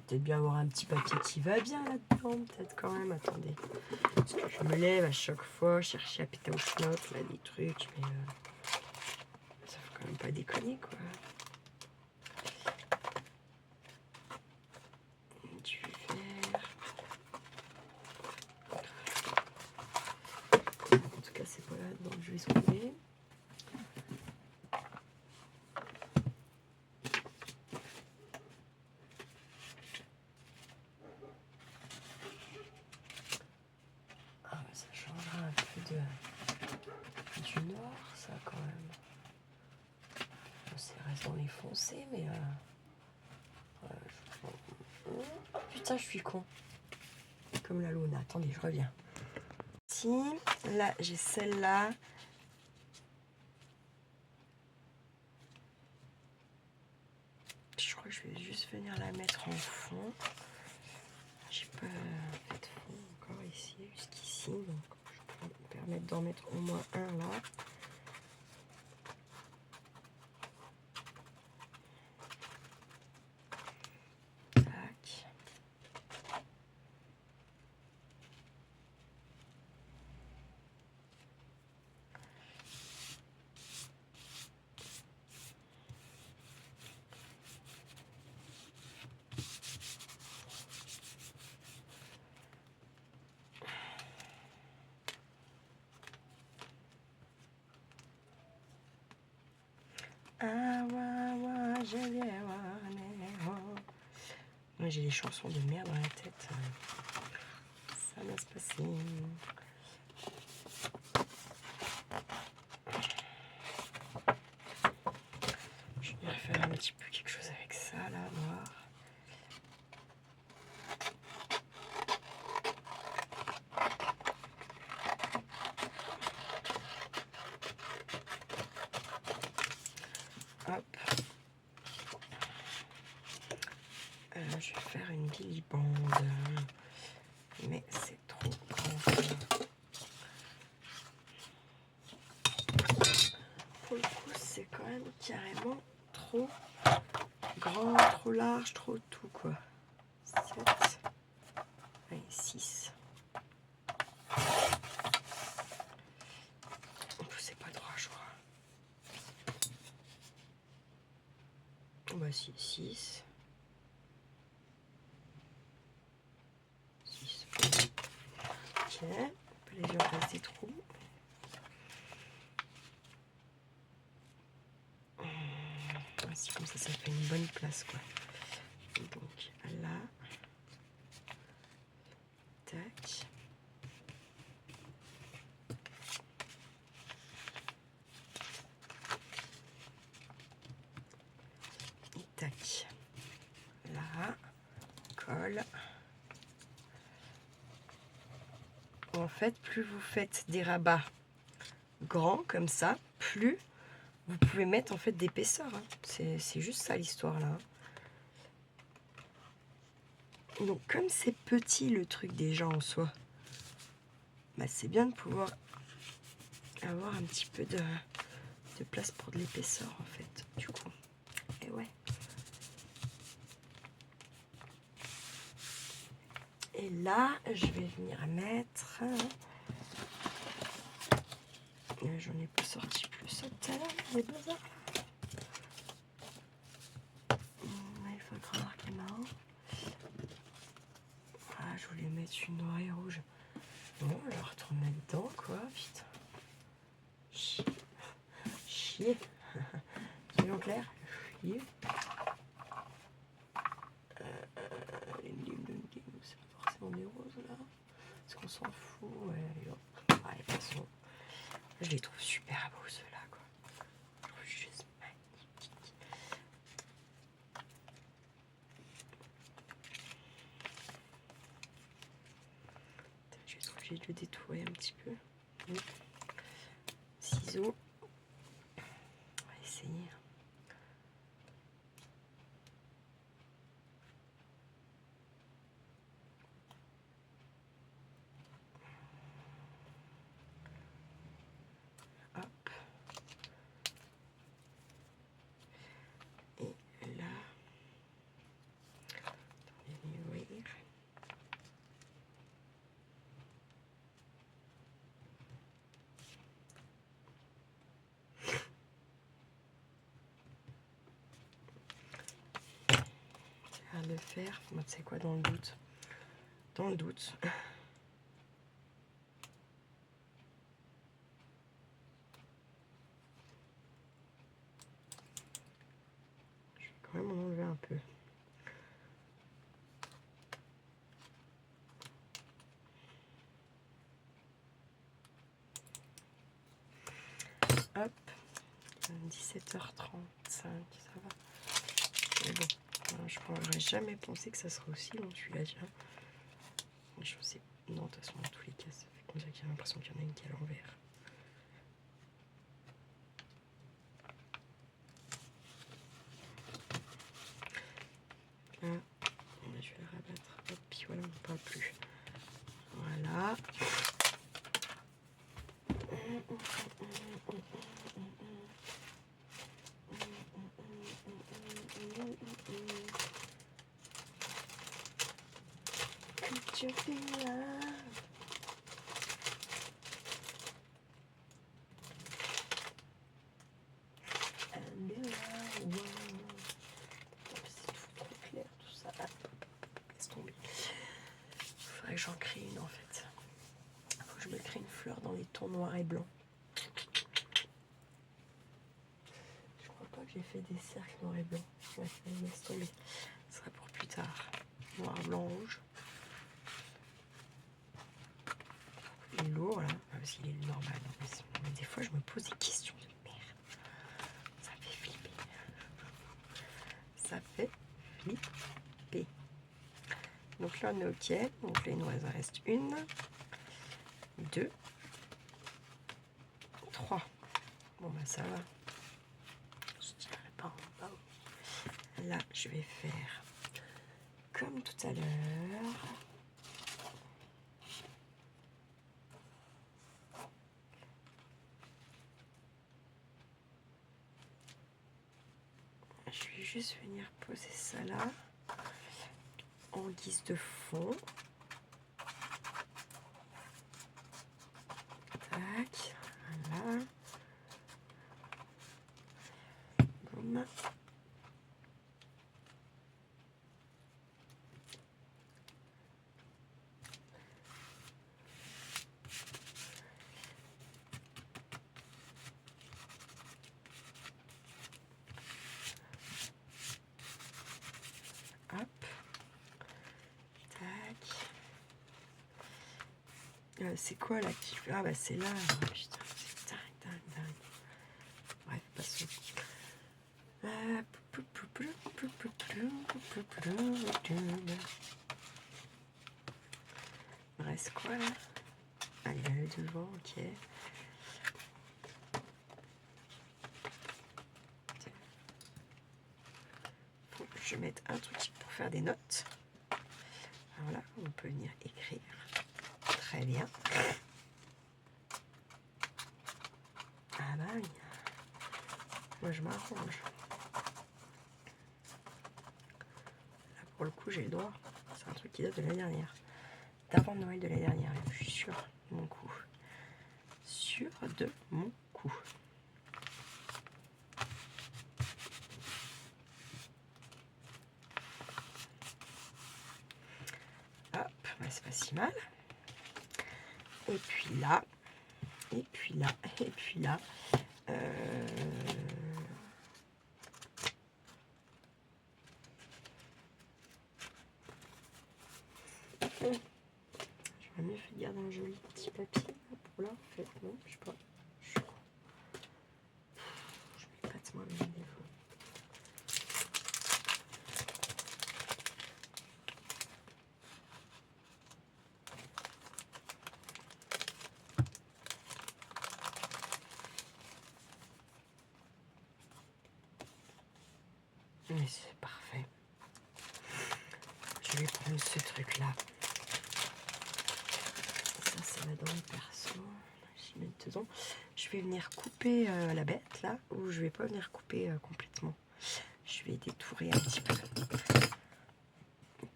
Peut-être bien avoir un petit papier qui va bien là-dedans, peut-être quand même, attendez. Parce que je me lève à chaque fois, chercher à péter au schnock, là, des trucs, mais ça faut quand même pas déconner, quoi. Du verre. En tout cas, c'est pas là-dedans que je vais trouver. Ça changera un peu du nord, ça, quand même. C'est reste dans les foncés, mais... Oh putain, je suis con. Comme la Luna. Attendez, je reviens. Si, là, j'ai celle-là. Je crois que je vais juste venir la mettre en fond. J'ai pas fait de fond encore ici, jusqu'ici. Donc, je peux me permettre d'en mettre au moins un là. Tac. Moi j'ai des chansons de merde dans la tête. Ça va se passer. Je vais faire un petit peu quelque chose avec ça là, noir. faire une guilibande. Mais c'est trop grand. Pour le coup, c'est quand même carrément trop grand, trop large, trop tout quoi. 7, allez 6. En plus, c'est pas droit, je crois. Bah si, 6. 6. Ok. Les yeux en face des trous. Ainsi, comme ça fait une bonne place quoi. Donc là. Tac. Et tac. Là. Colle. En fait, plus vous faites des rabats grands comme ça, plus vous pouvez mettre en fait d'épaisseur. Hein. C'est juste ça l'histoire là. Donc comme c'est petit le truc déjà en soi, bah, c'est bien de pouvoir avoir un petit peu de place pour de l'épaisseur en fait, du coup. Et ouais. Et là, je vais venir mettre... J'en ai pas sorti plus tout à l'heure, les bazars. Il faut croire qu'il est marrant. Ah, je voulais mettre une noire et rouge. Bon, je vais retourner dedans, quoi, putain. Chier. Soyons clairs. Chier. C'est pas forcément des roses, là. Est-ce qu'on s'en fout? Ouais, ah, de toute façon, je les trouve super beaux, ceux-là, quoi. Je trouve juste magnifiques. Je vais être obligée de le détourer un petit peu. Ciseaux. On va essayer. Hop. Et là. Attendez, ouvrir. À le faire. Moi, tu sais quoi, dans le doute. Dans le doute. Je vais quand même en enlever un peu. Hop. 17h35, ça va. Mais bon, je n'aurais jamais pensé que ça serait aussi long celui-là. Je sais. Non, de toute façon, dans tous les cas, ça fait comme ça qu'il y a l'impression qu'il y en a une qui est à l'envers. Là, je vais le rabattre. Hop, puis voilà, on ne parle plus. Voilà. Could you feel love? And you are one. C'est trop clair tout ça. Laisse tomber. Faudrait que j'en crée une en fait. Faut que je me crée une fleur dans les tons noirs et blancs. Je crois pas que j'ai fait des cercles noirs et blancs. Ouais, laisse tomber. Ce sera pour plus tard. Noir, blanc, rouge. Il est lourd là, parce qu'il est normal. Mais des fois je me pose des questions de merde. Ça fait flipper. Ça fait flipper. Donc là on est ok. Donc là il nous reste 1, 2, 3. Bon bah ça va. Je dirais pas en bas. Là je vais faire comme tout à l'heure. Je vais juste venir poser ça là, en guise de fond. Tac, voilà. Boum. Hop. Tac. C'est quoi là qui... Ah bah c'est là. Putain, c'est dingue. Bref, passons. Il reste quoi là? Ah, il y a le devant, ok. Faut que je mette un truc pour faire des notes. Voilà, on peut venir écrire. Très bien. Ah bah oui. Moi je m'arrange. Là pour le coup j'ai le droit. C'est un truc qui date de l'année dernière. D'avant Noël de l'année dernière. Je suis sûre de mon coup. Sûre de mon coup. Hop, bah c'est pas si mal. Et puis là, et puis là, et puis là. J'aurais mieux fait de garder un joli petit papier pour là, en fait, non, je sais pas. Je m'épate moi-même des fois. Mais c'est parfait. Je vais prendre ce truc-là. Ça, ça va dans le perso. Je vais mettre dedans. Je vais venir couper la bête, là, ou je vais pas venir couper complètement. Je vais détourer un petit peu.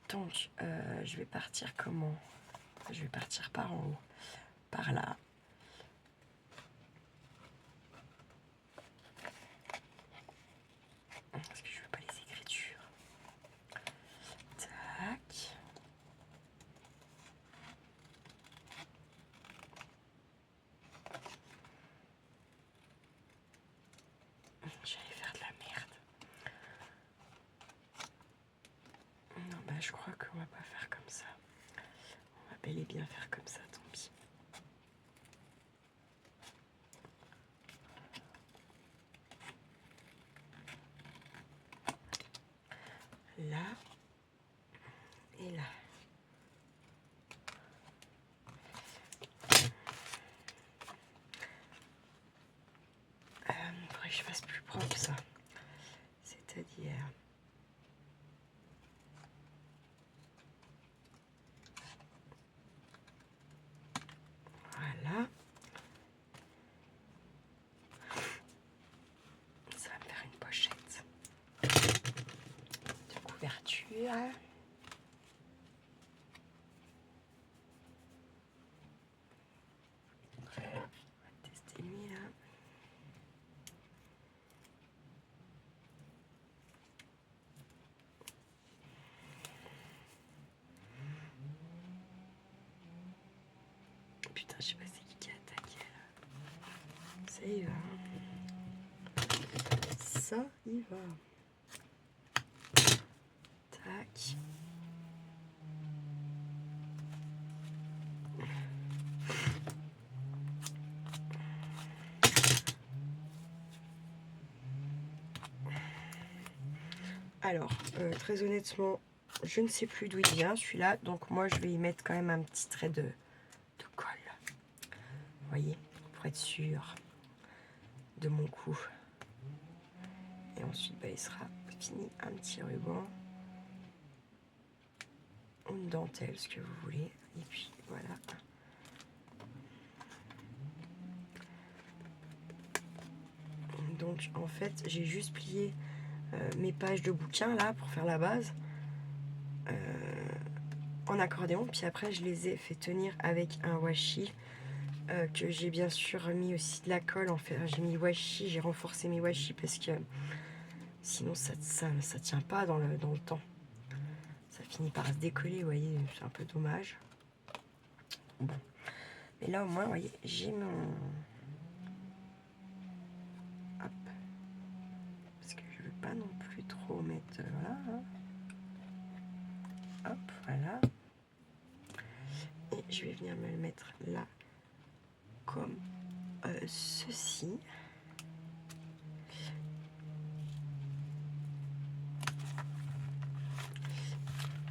Donc, je vais partir comment? Je vais partir par en haut. Par là. Parce que je veux pas les écritures. Tac. J'allais faire de la merde. Non, bah je crois qu'on va pas faire comme ça. On va bel et bien faire comme ça, tant pis. Là et là. Faudrait que je fasse plus propre ça. C'est-à-dire... Voilà. Ça va me faire une pochette de couverture. On va tester lui là. Putain, je sais pas c'est qui a attaqué là. Ça y va. Ça y va. Tac. Alors, très honnêtement, je ne sais plus d'où il vient celui-là, donc moi je vais y mettre quand même un petit trait de colle. Vous voyez, pour être sûr de mon coup. Et ensuite, bah, il sera fini un petit ruban. une dentelle, ce que vous voulez. Et puis voilà. Donc en fait j'ai juste plié mes pages de bouquins là pour faire la base en accordéon, puis après je les ai fait tenir avec un washi que j'ai bien sûr mis aussi de la colle. En fait j'ai mis washi, j'ai renforcé mes washi parce que sinon ça tient pas dans le temps, ça finit par se décoller, vous voyez, c'est un peu dommage. Bon, mais là au moins vous voyez j'ai mon hop, parce que je veux pas non plus trop mettre voilà hein. Hop, voilà. Et je vais venir me le mettre là, comme ceci.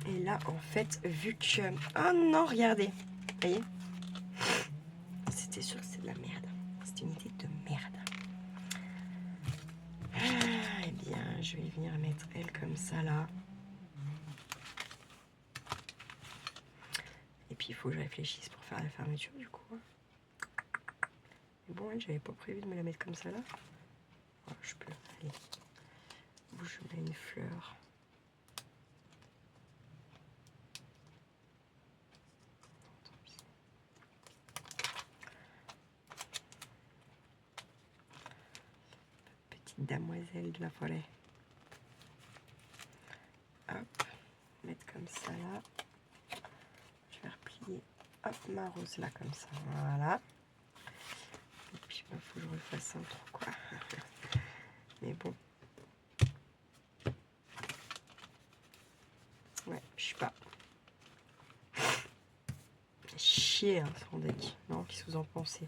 Et là, en fait, vu que... Oh non, regardez. Vous voyez? C'était sûr que c'est de la merde. C'est une idée de merde. Ah, eh bien, je vais venir mettre elle comme ça, là. Et puis, il faut que je réfléchisse pour faire la fermeture, du coup. Mais bon, elle, j'avais pas prévu de me la mettre comme ça, là. Oh, je peux. Allez. Où je mets une fleur. Petite damoiselle de la forêt. Hop. Mettre comme ça, là. Je vais replier. Hop, ma rose, là, comme ça. Voilà. Et puis, il faut que je refasse un trou, quoi. Mais bon. Ouais, je sais pas. Chier, hein, son deck. Non, qu'est-ce que vous en pensez?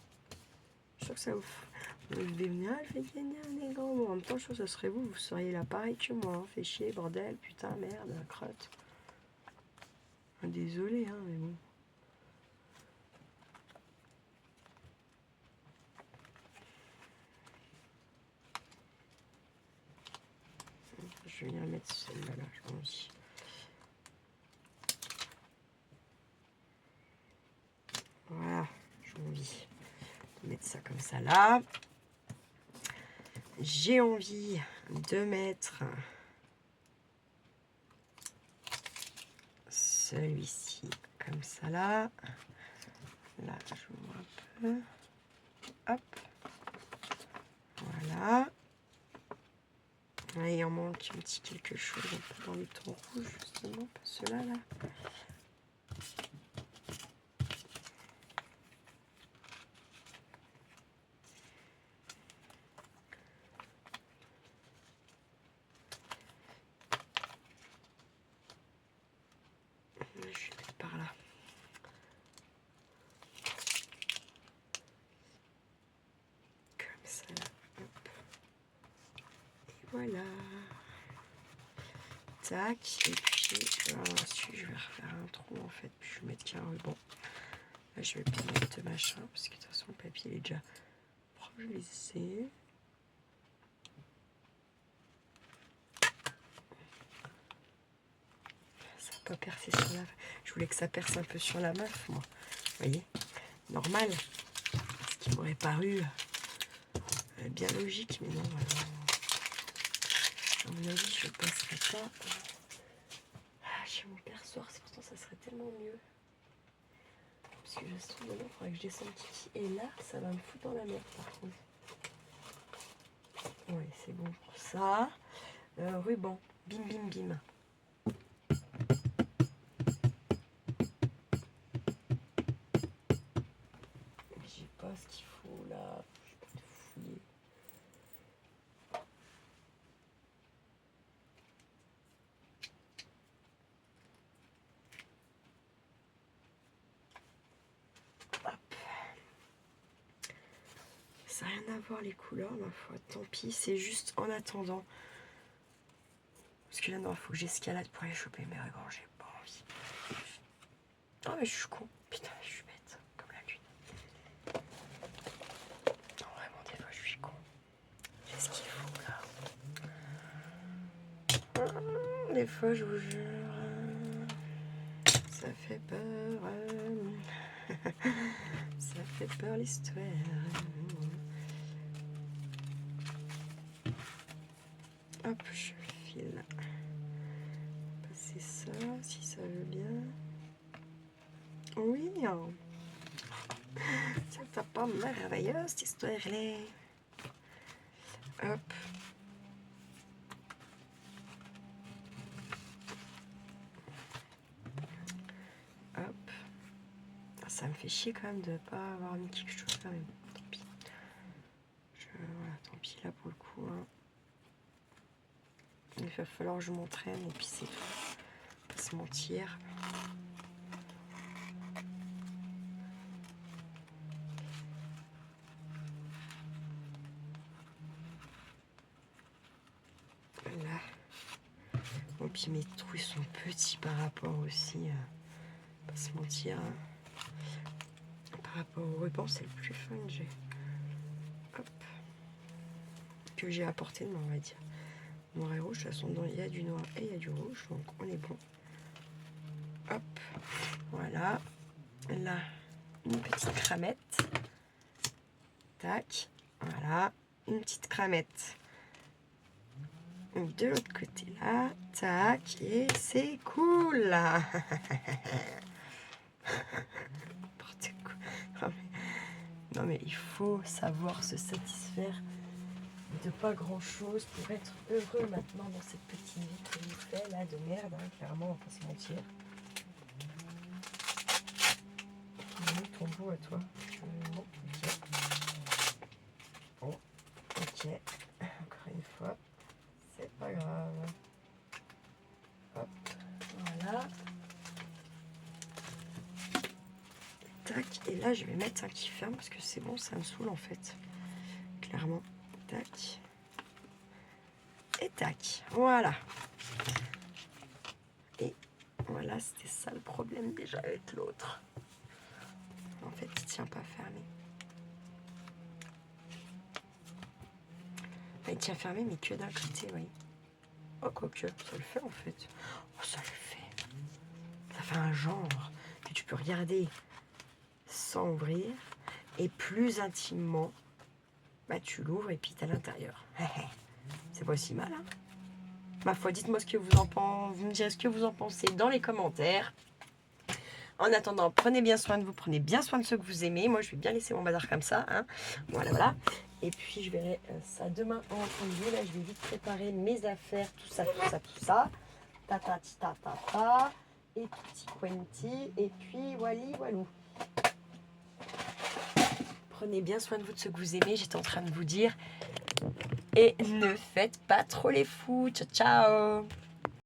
Je suis sûr que ça vous devez venir, elle fait gagner un grands mots. En même temps, je trouve que ce serait vous, vous seriez là pareil que moi. Hein. Fait chier, bordel, putain, merde, crotte. Désolé, hein, mais bon. Je vais venir mettre celle-là, là, je m'en dis. Voilà, j'ai envie de mettre ça comme ça là. J'ai envie de mettre celui-ci comme ça là. Là, j'ouvre un peu. Hop. Voilà. Ouais, il en manque un petit quelque chose un peu dans les tons rouges, justement, pas ceux-là, là. Je vais mettre par là. Comme ça, là. Hop. Et voilà. Tac. Et puis, ensuite, je vais refaire un trou, en fait. Puis, je vais mettre qu'un ruban. Là, je vais pas mettre de machin, parce que de toute façon, le papier, il est déjà projeté. Ça n'a pas percé sur la... Je voulais que ça perce un peu sur la meuf, moi. Vous voyez? Normal. Ce qui m'aurait paru bien logique, mais non. À mon avis, je ne passerai pas. Ah, chez mon perçoir, c'est pourtant ça serait tellement mieux. Parce que je se trouve, il faudrait que je descende Kiki. Et là, ça va me foutre dans la merde, par contre. Ouais, c'est bon pour ça. Ruban. Bim, bim, bim. J'ai pas ce qu'il faut là. Je vais pas te fouiller. Hop. Ça n'a rien à voir les couleurs, ma foi. Tant pis, c'est juste en attendant. Parce que là, non, il faut que j'escalade pour aller choper mes rubans. J'ai pas envie. Oh, mais je suis con. Putain, je suis bête. Comme la lune. Non, vraiment, des fois, je suis con. Qu'est-ce qu'il faut là? Des fois, je vous jure. fait peur. Ça fait peur l'histoire. Hop, je file. Passer ça, si ça veut bien. Oui. C'est pas merveilleuse cette histoire-là. Hop. Hop. Ça me fait chier quand même de ne pas avoir mis quelque chose quand même. Tant pis. Voilà, tant pis là pour le coup. Hein. Il va falloir que je m'entraîne et puis c'est tout. Pas se mentir. Là. Bon, puis mes trous sont petits par rapport aussi. Pas se mentir. Hein. Par rapport au ruban, c'est le plus fun que j'ai. Hop. Que j'ai apporté, on va dire. Noir et rouge, de toute façon, il y a du noir et il y a du rouge, donc on est bon. Hop, voilà. Là, une petite cramette. Tac, voilà, une petite cramette. De l'autre côté là, tac, et c'est cool là. N'importe quoi. Non mais il faut savoir se satisfaire de pas grand chose pour être heureux maintenant dans cette petite vie qu'on nous fait là de merde, hein, clairement, on va pas se mentir. Où ton bout à toi? Bon, ok. Bon, ok. Encore une fois, c'est pas grave. Hop, voilà. Tac, et là je vais mettre un qui ferme parce que c'est bon, ça me saoule en fait. Clairement. Tac. Et tac. Voilà. Et voilà, c'était ça le problème déjà avec l'autre. En fait, il tient pas fermé. Enfin, il tient fermé, mais que d'un côté, oui. Oh, quoique, ça le fait en fait. Oh, ça le fait. Ça fait un genre que tu peux regarder sans ouvrir. Et plus intimement, bah, tu l'ouvres et puis t'es à l'intérieur. C'est pas si mal, hein. Ma foi, dites-moi ce que vous en pensez. Vous me direz ce que vous en pensez dans les commentaires. En attendant, prenez bien soin de vous, prenez bien soin de ceux que vous aimez. Moi, je vais bien laisser mon bazar comme ça. Hein. Voilà, voilà. Et puis, je verrai ça demain en vidéo. Là, je vais vite préparer mes affaires, tout ça, tout ça, tout ça. Ta. Et petit quanti. Et puis, walou. Prenez bien soin de vous, de ceux que vous aimez. J'étais en train de vous dire. Et ne faites pas trop les fous. Ciao, ciao.